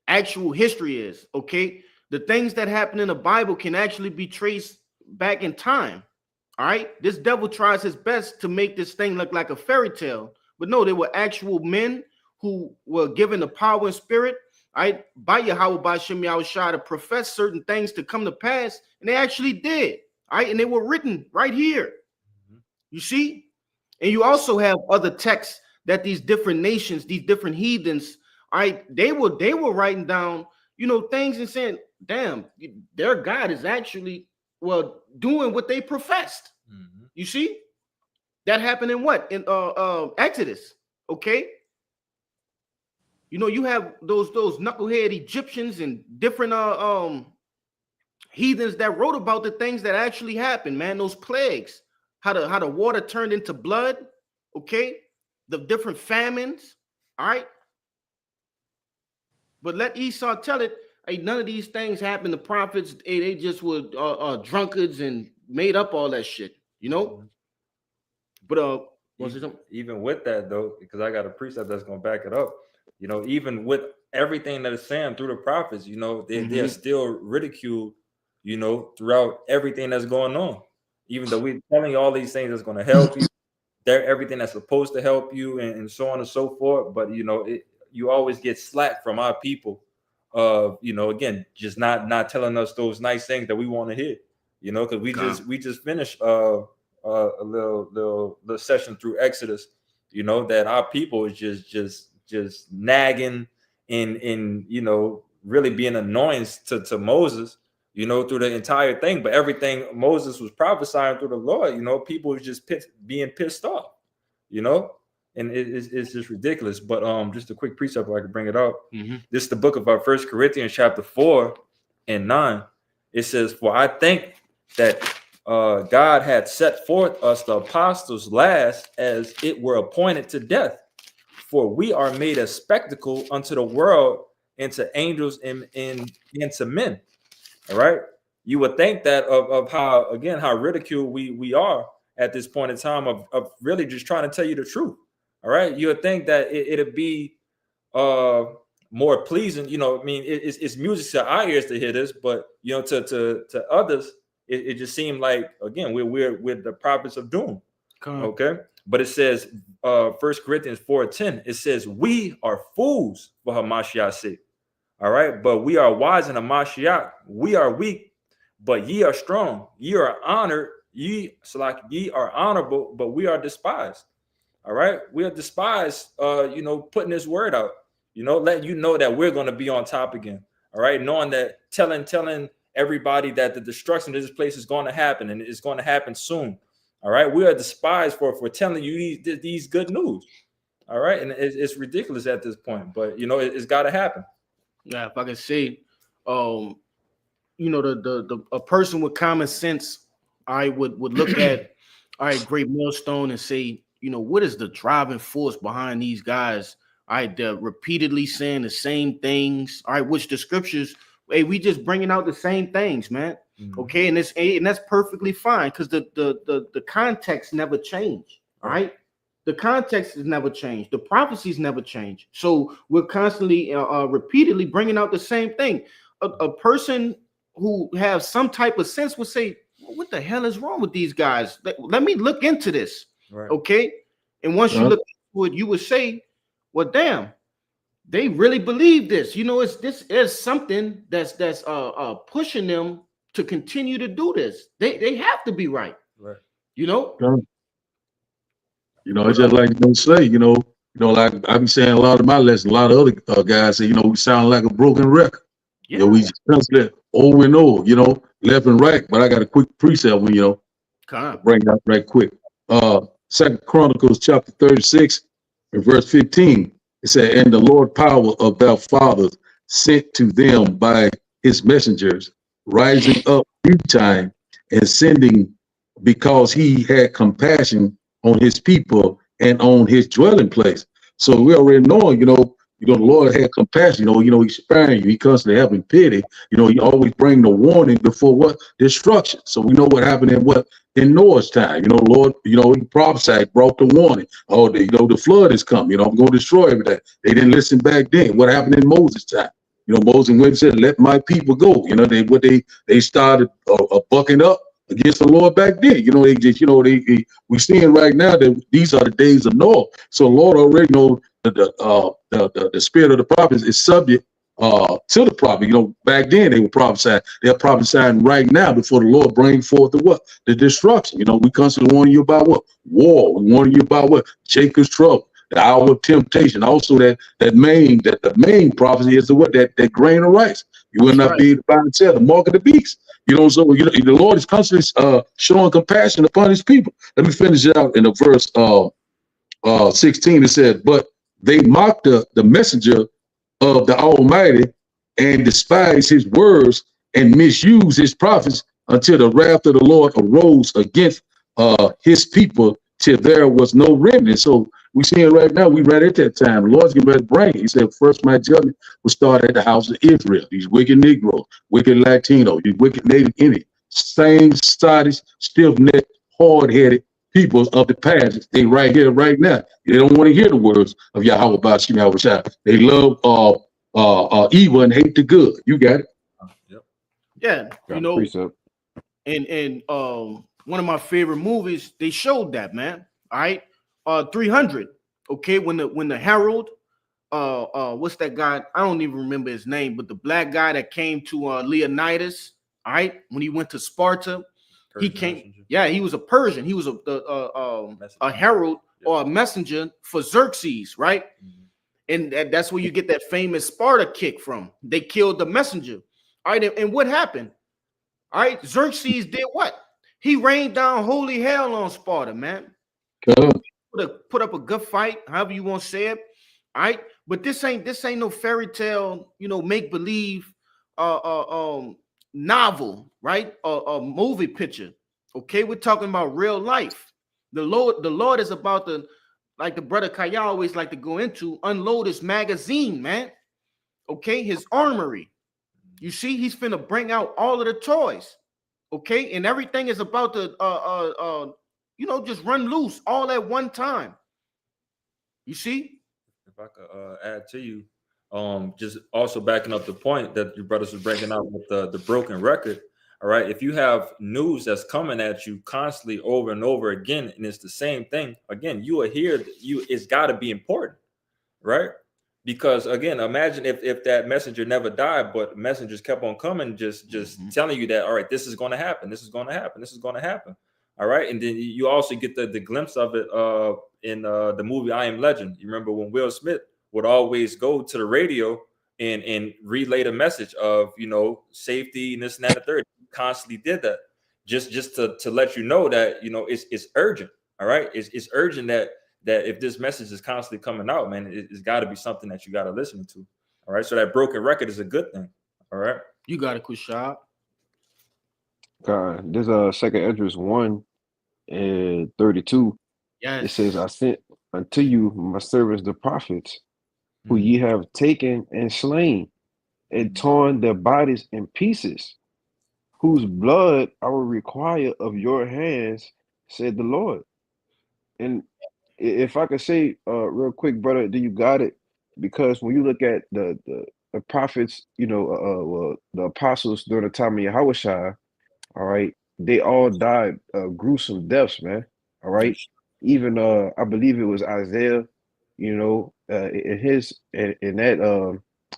actual history is. Okay, the things that happen in the Bible can actually be traced back in time. All right, this devil tries his best to make this thing look like a fairy tale, but no, they were actual men who were given the power and spirit, all right, by Yahweh, by Shem Yahushua, to profess certain things to come to pass, and they actually did. All right, and they were written right here. You see, and you also have other texts that these different nations, these different heathens, all right, they were writing down, you know, things and saying, damn, their God is actually doing what they professed. You see, that happened in what? In Exodus. Okay. You know, you have those knucklehead Egyptians and different heathens that wrote about the things that actually happened, man. Those plagues, how the water turned into blood, okay, the different famines, all right. But let Esau tell it, hey, none of these things happened. The prophets, hey, they just were drunkards and made up all that shit, you know. But Was it something? Even with that though, because I got a precept that's going to back it up, you know, even with everything that is saying through the prophets, you know, they're still ridiculed, you know, throughout everything that's going on. Even though we're telling you all these things that's going to help you, they're everything that's supposed to help you, and so on and so forth. But you know, you always get slack from our people of, you know, again, just not telling us those nice things that we want to hear, you know, because we just finished a little session through Exodus, you know, that our people is just nagging in you know, really being annoyance to Moses, you know, through the entire thing. But everything Moses was prophesying through the Lord, you know, people was just being pissed off, you know, and it's just ridiculous. But just a quick precept if I could bring it up. This is the book of our 1 Corinthians chapter 4 and 9. It says, "For I think that God had set forth us the apostles last, as it were appointed to death. For we are made a spectacle unto the world, and to angels, and to men." All right. You would think that of how, again, how ridiculed we are at this point in time of really just trying to tell you the truth. All right. You would think that it'd be more pleasing, you know. I mean, it's music to our ears to hear this, but you know, to others, it just seemed like, again, we're the prophets of doom. Okay. But it says 1 Corinthians 4:10, it says, "We are fools for Hamashiach's sake." All right, but we are wise in Hamashiach. We are weak, but ye are strong. Ye are honored. Ye are honorable, but we are despised. All right, we are despised. You know, putting this word out. You know, letting you know that we're going to be on top again. All right, knowing that, telling everybody that the destruction of this place is going to happen, and it's going to happen soon. All right, we are despised for telling you these good news. All right, and it's ridiculous at this point, but you know, it's got to happen. Yeah, if I can say, you know, the a person with common sense, I would look at, all right, Great Millstone, and say, you know, what is the driving force behind these guys? All right, they're repeatedly saying the same things. All right, which the scriptures, hey, we just bringing out the same things, man. Okay, and that's perfectly fine, because the context never changed. All right, the context has never changed. The prophecies never change. So we're constantly, repeatedly bringing out the same thing. A person who has some type of sense would say, well, "What the hell is wrong with these guys? Let me look into this." Right. Okay, and once you look into it, you would say, "Well, damn, they really believe this." You know, this is something that's pushing them to continue to do this. They have to be right. Right. You know? You know, it's just like you say, you know, like I've been saying a lot of my lessons, a lot of other guys say, you know, we sound like a broken record. Yeah. You know, we just constantly over and over, you know, left and right. But I got a quick precept when, you know, bring it up right quick. 2 Chronicles chapter 36 and verse 15. It said, "And the Lord power of their fathers sent to them by his messengers, rising up due time and sending, because he had compassion on his people and on his dwelling place." So we already know, you know, the Lord had compassion. You know, he's sparing you. He constantly having pity. You know, he always bring the warning before what? Destruction. So we know what happened in Noah's time. You know, Lord, you know, he prophesied, brought the warning. Oh, you know, the flood has come. You know, I'm going to destroy everything. They didn't listen back then. What happened in Moses' time? You know, Moses went and said, "Let my people go." You know, they started bucking up against the Lord back then. You know, they just, you know, we seeing right now that these are the days of Noah. So Lord already know that the spirit of the prophets is subject to the prophet. You know, back then they were prophesying. They're prophesying right now before the Lord bring forth the destruction. You know, we constantly warning you about what? War. We warning you about what? Jacob's trouble. The hour of temptation. Also, the main prophecy is that grain of rice. You will not be able to buy and sell, the mark of the beast. You know, so you know, the Lord is constantly showing compassion upon his people. Let me finish it out in the verse 16. It said, "But they mocked the messenger of the Almighty and despised his words and misused his prophets until the wrath of the Lord arose against his people till there was no remnant." So we see it right now. We read at that time. The Lord's getting ready to bring it. He said, "First, my judgment will start at the house of Israel." These wicked Negroes, wicked Latino, these wicked Native Indians, same Scottish, stiff-necked, hard-headed people of the past. They right here, right now. They don't want to hear the words of Yahweh Bashim Yahweh Shai. They love evil and hate the good. You got it. Yep. Yeah, Got you a know, precept. and one of my favorite movies, they showed that, man. All right. 300. Okay, when the Herald, what's that guy? I don't even remember his name, but the black guy that came to Leonidas, all right, when he went to Sparta, he Persian came. messenger. Yeah, he was a Persian. He was a Messenger. herald Yeah. or a messenger for Xerxes, right? Mhm. And that's where you get that famous Sparta kick from. They killed the messenger. All right, and what happened? All right, Xerxes did what? He rained down holy hell on Sparta, man. Come. Put up a good fight, however you want to say it. All right, but this ain't no fairy tale, make believe, novel, right? A movie picture. Okay, we're talking about real life. The Lord is about to, like the brother Kaya always like to go into, unload his magazine, man. Okay, his armory. You see, he's finna bring out all of the toys. Okay, and everything is about to just run loose all at one time. You see? If I could add to you, just also backing up the point that your brothers was bringing up with the broken record. All right, if you have news that's coming at you constantly over and over again, and it's the same thing again, you are here. It's got to be important, right? Because again, imagine if that messenger never died, but messengers kept on coming, just telling you that, all right, this is going to happen, this is going to happen, this is going to happen. All right, and then you also get the glimpse of it in the movie I Am Legend. You remember when Will Smith would always go to the radio and relay the message of safety and this and that and the third. He constantly did that just to let you know that it's urgent. All right, it's urgent that if this message is constantly coming out, man, it's got to be something that you got to listen to. All right, so that broken record is a good thing. All right, You got it, Kushab. There's a second Esdras 1 and 32. Yes. It says, I sent unto you my servants the prophets, who Mhm. ye have taken and slain, and torn their bodies in pieces, whose blood I will require of your hands, said the Lord. And if I could say real quick, brother, do you got it? Because when you look at the prophets, well, the apostles during the time of Yahushua, all right, they all died gruesome deaths, man. All right. Even I believe it was Isaiah, in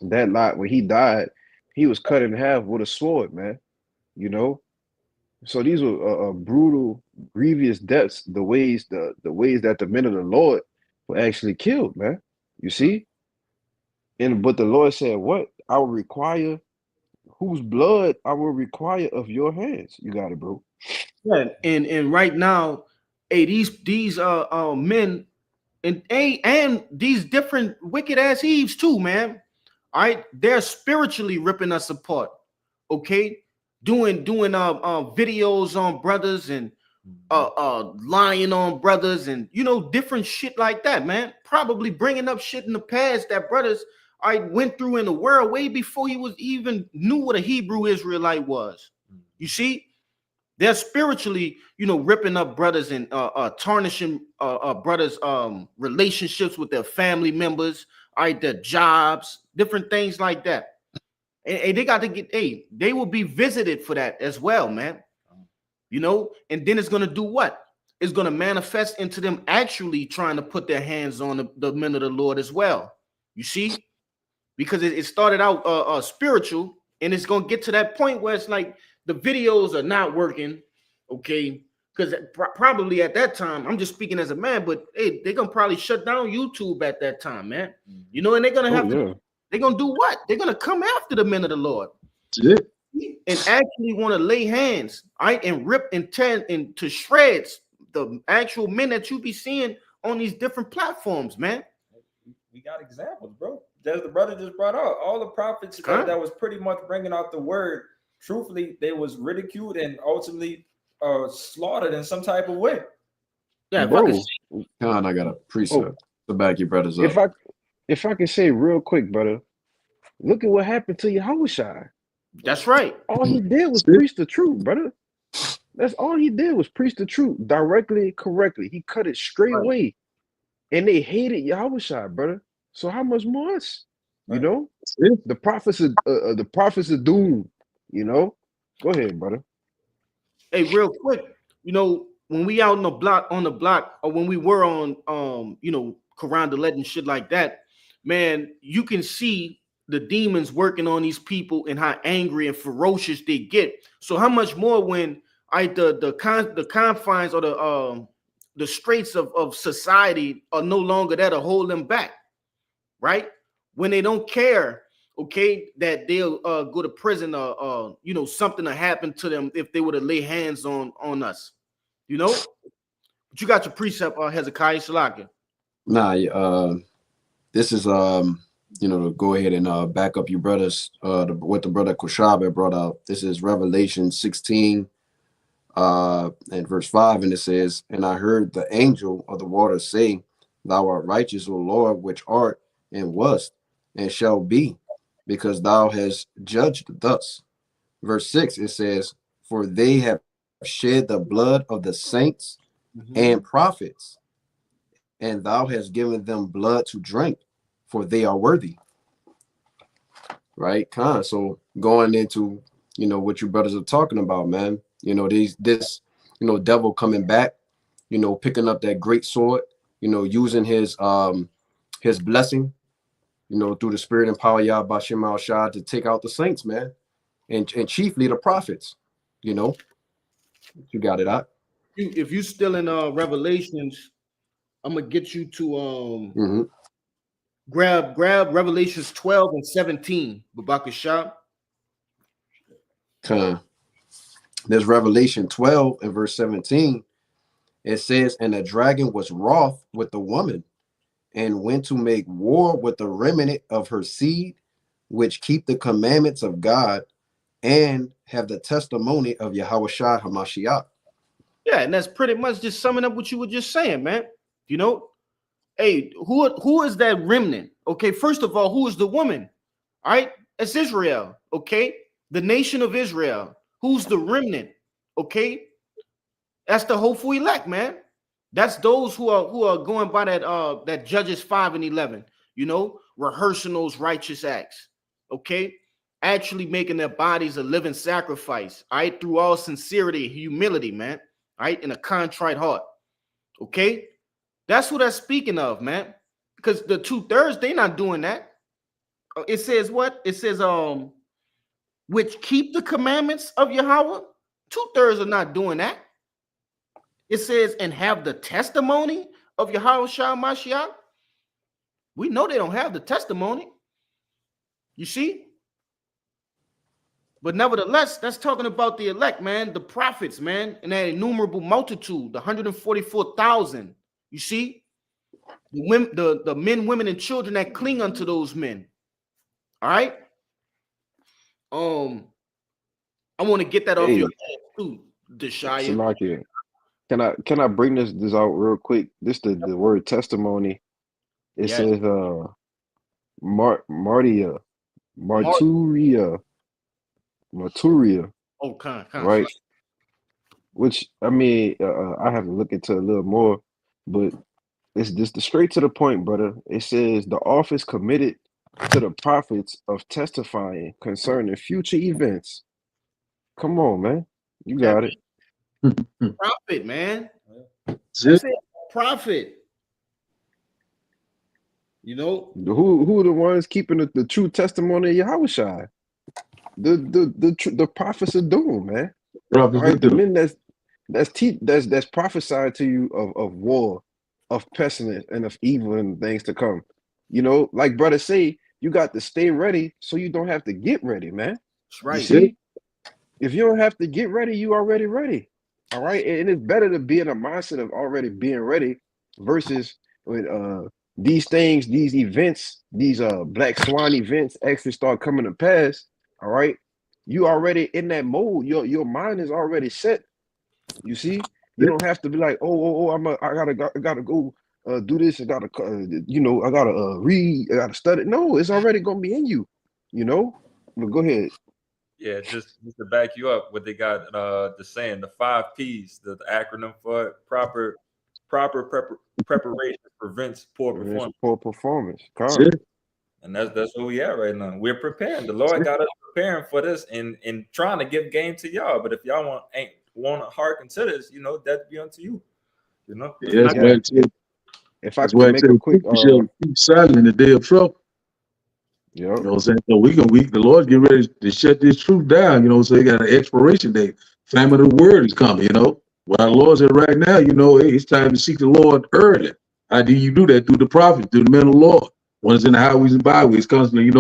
that lot when he died, he was cut in half with a sword, man. So these were brutal, grievous deaths. The ways that the men of the Lord were actually killed, man. You see, but the Lord said, "What I will require, whose blood I will require of your hands." You got it, bro. Yeah, and right now, hey, these men and these different wicked ass Eves too, man. All right, they're spiritually ripping us apart. Okay, doing videos on brothers and lying on brothers and different shit like that, man. Probably bringing up shit in the past that brothers I went through in the world way before he was even knew what a Hebrew Israelite was. You see, they're spiritually, ripping up brothers and tarnishing brothers' relationships with their family members, their jobs, different things like that. And they got to get, they will be visited for that as well, man. And then it's going to do what? It's going to manifest into them actually trying to put their hands on the men of the Lord as well. You see? Because it started out spiritual, and it's going to get to that point where it's like the videos are not working, okay? Because probably at that time, I'm just speaking as a man, but hey, they're going to probably shut down YouTube at that time, man. And they're going to have to, they're going to do what? They're going to come after the men of the Lord. That's it. And actually want to lay hands, and rip and tear into shreds the actual men that you be seeing on these different platforms, man. We got examples, bro. As the brother just brought out, all the prophets that was pretty much bringing out the word. Truthfully, they was ridiculed and ultimately slaughtered in some type of way. Yeah, bro. I got a precept to back your brothers up. If I can say real quick, brother, look at what happened to Yahushua. That's right. All he did was preach the truth, brother. That's all he did was preach the truth directly, correctly. He cut it straight Right. away. And they hated Yahushua, brother. So how much more us? You Right. know? That's it. The prophets of doom, you know? Go ahead, brother. Hey, real quick, you know, when we out on the block, or when we were on you know, Quran the and shit like that, man, you can see the demons working on these people and how angry and ferocious they get. So how much more when the confines or the straits of society are no longer there to hold them back, right? When they don't care, okay, that they'll go to prison or you know, something to happen to them if they were to lay hands on us, you know. But you got your precept, Hezekiah Shalaka. Nah, this is you know, to go ahead and back up you brothers, what the brother Koshab brought out. This is Revelation 16 and verse 5, and it says, and I heard the angel of the waters say, thou art righteous, O Lord, which art and wast and shall be, because thou hast judged thus. Verse 6, it says, for they have shed the blood of the saints and prophets, and thou hast given them blood to drink, for they are worthy. Right? So going into, you know, what you brothers are talking about, man, you know, this, you know, devil coming back, you know, picking up that great sword, you know, using his blessing, you know, through the spirit and power Yah Bashim al-Shah to take out the saints, man, and chiefly the prophets, you know. You got it out. If you still in Revelations, I'm gonna get you to grab Revelations 12 and 17, Babaka Shah. There's Revelation 12 and verse 17. It says, and the dragon was wroth with the woman, and went to make war with the remnant of her seed, which keep the commandments of God and have the testimony of Yahushua HaMashiach. Yeah, and that's pretty much just summing up what you were just saying, man. You know, hey, who is that remnant? Okay, first of all, who is the woman? All right, it's Israel. Okay, the nation of Israel. Who's the remnant? Okay, that's the hopeful elect, man. That's those who are going by that Judges 5 and 11. You know, rehearsing those righteous acts. Okay, actually making their bodies a living sacrifice. All right, through all sincerity, humility, man. All right, in a contrite heart. Okay, that's what that's speaking of, man. Because the 2/3, they not doing that. It says what? It says which keep the commandments of Yahweh. 2/3 are not doing that. It says and have the testimony of Yahweh Shah Mashiach. We know they don't have the testimony. You see? But nevertheless, that's talking about the elect, man, the prophets, man, and that innumerable multitude, the 144,000. You see, the men, women, and children that cling unto those men. All right. I want to get that off your head too, Deshaya. Salakia. Can I bring this out real quick? This the word testimony. It says Marturia. Oh, right? Which I mean, I have to look into a little more, but it's just straight to the point, brother. It says the office committed to the prophets of testifying concerning future events. Come on, man, you got it. Prophet, man. That's it. Prophet. You know Who are the ones keeping the true testimony of Yahushua? The prophets of doom, man. Prophets All right, of the doom. men that's prophesied to you of war, of pestilence, and of evil and things to come. You know, like brother say, you got to stay ready so you don't have to get ready, man. that's right. You see, if you don't have to get ready, you already ready. All right, and it's better to be in a mindset of already being ready versus when these things, these events, these black swan events actually start coming to pass. All right, you already in that mode. Your mind is already set. You see, you don't have to be like, I gotta go do this. I gotta I gotta read. I gotta study. No, it's already gonna be in you. You know. But go ahead. Yeah, just to back you up, what they got the saying, the 5 P's, the acronym for it, preparation prevents poor It's performance. poor performance. That's Con. it. And that's where we at right now. We're preparing. The That's Lord it. got us preparing for this and trying to give game to y'all. But if y'all ain't want to hearken to this, that be unto you. Yeah, that's not- why Yeah. I tell If I that's could why I make tell a quick people shall keep silent in the day of trouble. yep. You know what I'm saying? So the Lord get ready to shut this truth down, so he got an expiration date. Famine of the word is coming, While the Lord said right now, hey, it's time to seek the Lord early. How do you do that? Through the prophets, through the men of the Lord. One is in the highways and byways, constantly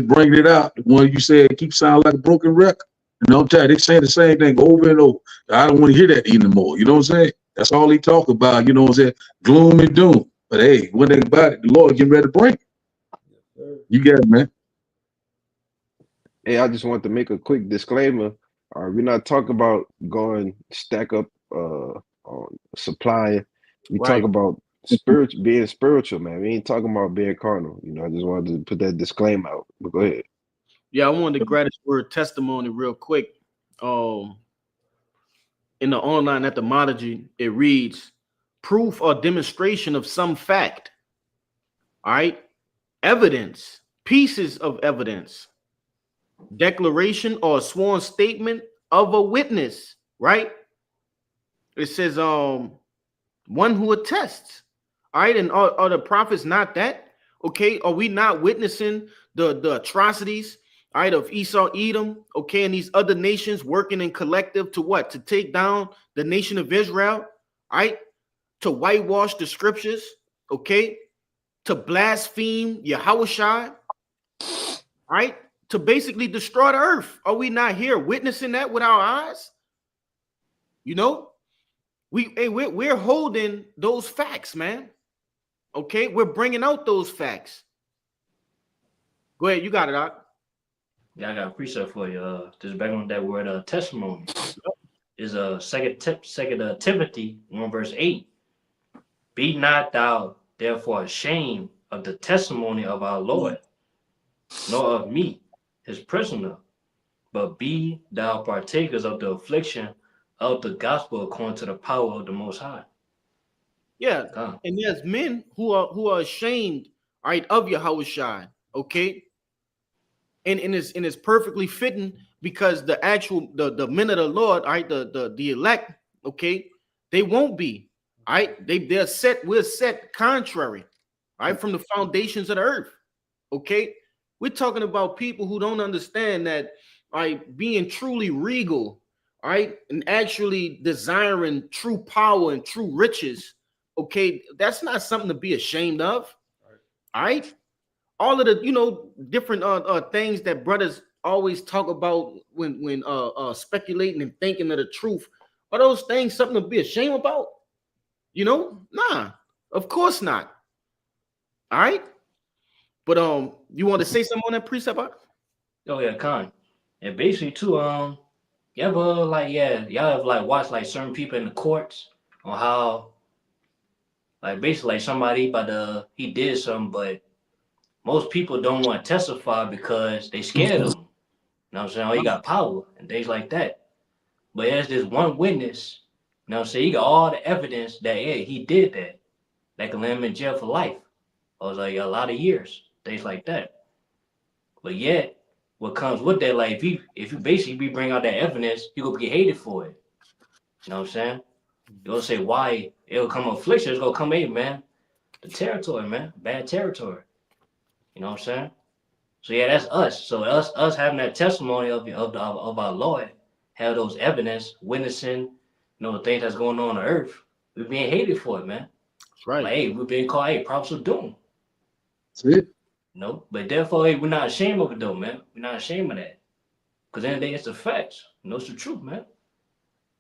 bringing it out. The one you said keep sounding like a broken record. I'm tired. They saying the same thing over and over. I don't want to hear that anymore. You know what I'm saying? That's all he talk about, you know what I'm saying? Gloom and doom. But hey, one thing about it, the Lord getting ready to bring it. You got it, man. Hey, I just want to make a quick disclaimer. We're not talking about going stack up on supplying. We Right. talk about being spiritual, man. We ain't talking about being carnal. I just wanted to put that disclaimer out. But go ahead. Yeah, I wanted to grab this word testimony real quick. In the online etymology, it reads proof or demonstration of some fact. All right. Evidence, pieces of evidence, declaration or sworn statement of a witness, right? It says one who attests. All right, and are the prophets not that? Okay, are we not witnessing the atrocities, all right, of Esau, Edom, okay, and these other nations working in collective to what? To take down the nation of Israel, all right, to whitewash the scriptures, okay, to blaspheme Yahushua, all right, to basically destroy the earth. Are we not here witnessing that with our eyes? We're holding those facts, man. Okay, we're bringing out those facts. Go ahead, you got it, Doc. Yeah, I got a precept for you. Just back on that word testimony. Is second Timothy 1:8. Be not thou therefore ashamed of the testimony of our Lord, nor of me, his prisoner, but be thou partakers of the affliction of the gospel according to the power of the Most High. Yeah, and there's men who are ashamed, all right, of Yahushua, okay, and it's perfectly fitting because the men of the Lord, all right, the elect, okay, they won't be, all right, we're set contrary, all right, from the foundations of the earth, okay. We're talking about people who don't understand that, all right, being truly regal, all right, and actually desiring true power and true riches, okay, that's not something to be ashamed of, all right. All of the different things that brothers always talk about when speculating and thinking of the truth, are those things something to be ashamed about? Nah, of course not. All right. But you want to say something on that precept? Oh yeah, Con. And basically too, you ever y'all have watched certain people in the courts on how basically somebody he did something, but most people don't want to testify because they scared of him. You know what I'm saying? Oh, he got power and things like that. But there's this one witness, you know what I'm saying? He got all the evidence that he did that. That can land him in jail for life. Or a lot of years, things like that. But yet, what comes with that, if you basically bring out that evidence, you gonna get hated for it. You know what I'm saying? You'll say why it'll come affliction, it's gonna come man. The territory, man. Bad territory. You know what I'm saying? So yeah, that's us. So us having that testimony of our Lord, have those evidence, witnessing, the things that's going on earth, we're being hated for it, man. That's right. Hey, we're being called, prophets of doom. That's it. But therefore, we're not ashamed of it though, man. We're not ashamed of that. Because then it's the facts. It's the truth, man.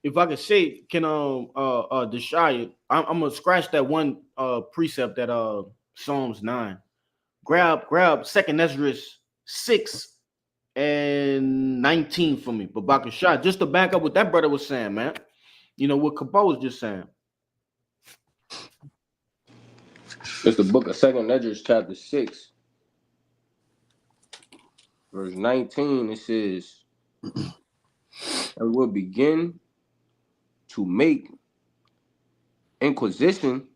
If I could say, can Deshaya, I'm gonna scratch that one precept that Psalms 9. Grab Second Ezra 6 and 19 for me, but Bakashah, just to back up what that brother was saying, man. What Kabo was just saying. It's the book of Second Ezra, chapter 6, verse 19. It says, and will begin to make inquisition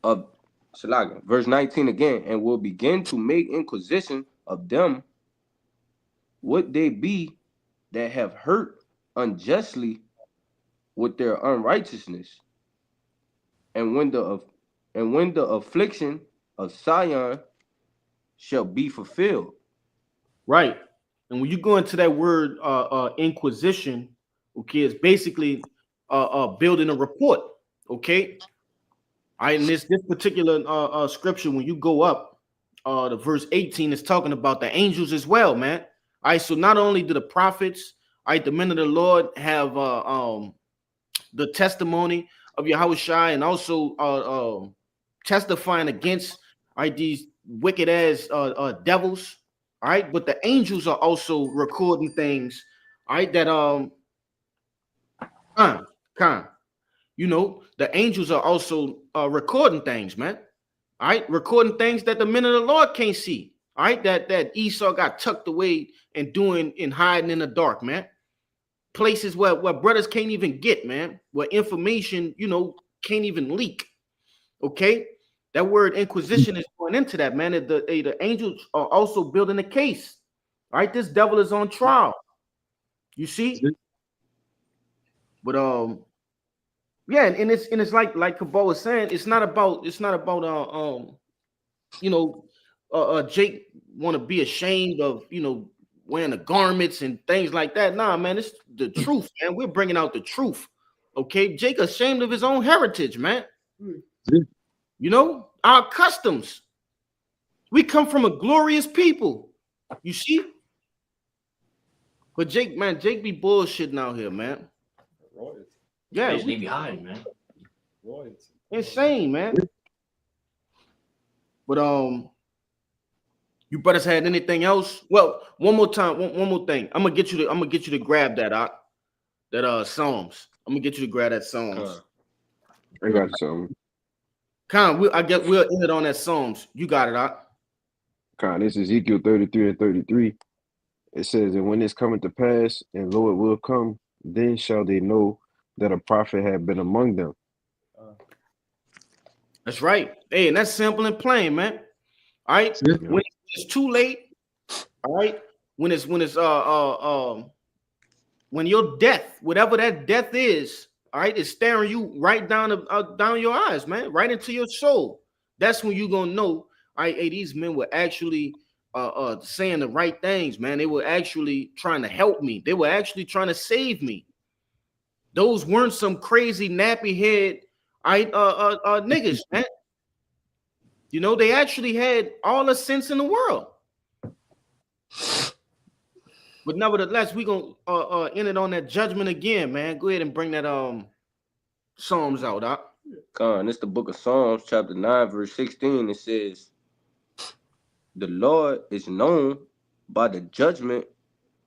of Salaga. Verse 19 again, and will begin to make inquisition of them would they be that have hurt unjustly with their unrighteousness, and when the affliction of Sion shall be fulfilled. Right. And when you go into that word inquisition, okay, it's basically building a report. Okay. All right, in this particular scripture, when you go up to verse 18, it's talking about the angels as well, man. All right, so not only do the prophets, all right, the men of the Lord have the testimony of Yahushua, and also testifying against, all right, these wicked ass devils, all right, but the angels are also recording things, all right, that you know, the angels are also recording things, man. All right, recording things that the men of the Lord can't see. All right, that Esau got tucked away and doing and hiding in the dark, man. Places where brothers can't even get, man, where information, you know, can't even leak. Okay, that word inquisition is going into that, man. The angels are also building a case. All right, this devil is on trial. You see, but yeah, and it's like Cabal was saying, it's not about you know, Jake want to be ashamed of, you know, wearing the garments and things like that. Nah, man, it's the truth, man. We're bringing out the truth. Okay, Jake ashamed of his own heritage, man. You know, our customs. We come from a glorious people. You see, but Jake be bullshitting out here, man. Yeah, They be hiding, man. insane, man. But you brothers had anything else? Well, one more thing. I'm gonna get you to grab that Psalms. I'm gonna get you to grab that Psalms. I got some. I guess we'll end it on that Psalms. You got it, This is Ezekiel 33 and 33. It says, and when this cometh to pass, and lo, it will come, then shall they know that a prophet had been among them. That's right. Hey, and that's simple and plain, man. All right. Yeah. When it's too late, all right. When your death, whatever that death is, all right, is staring you right down your eyes, man, right into your soul. That's when you're gonna know, all right, hey, these men were actually saying the right things, man. They were actually trying to help me. They were actually trying to save me. Those weren't some crazy nappy head niggas, man. You know, they actually had all the sense in the world. But nevertheless, we're gonna end it on that judgment again, man. Go ahead and bring that Psalms out, This the book of Psalms, chapter 9, verse 16. It says, the Lord is known by the judgment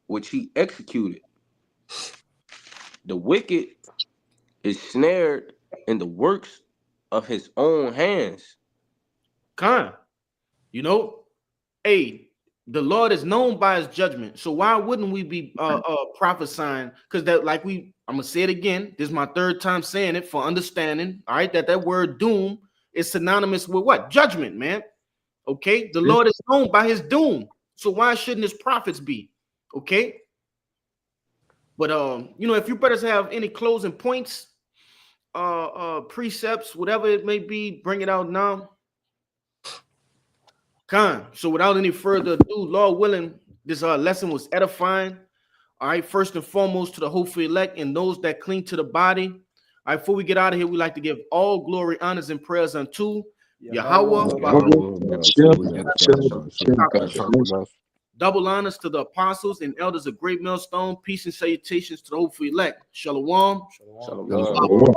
which he executed. The wicked is snared in the works of his own hands. You know, hey, the Lord is known by his judgment. So why wouldn't we be prophesying? Because that, like I'm gonna say it again. This is my third time saying it for understanding. All right, that word doom is synonymous with what? Judgment, man. Okay, the Lord is known by his doom. So why shouldn't his prophets be? Okay. But you know, if you brothers have any closing points, precepts, whatever it may be, bring it out now. So without any further ado, Lord willing, this lesson was edifying. All right, first and foremost to the hopeful elect and those that cling to the body. All right, before we get out of here, we like to give all glory, honors, and prayers unto Yahweh. Double honors to the apostles and elders of Great Millstone. Peace and salutations to the hopeful elect. Shalom. Shalom.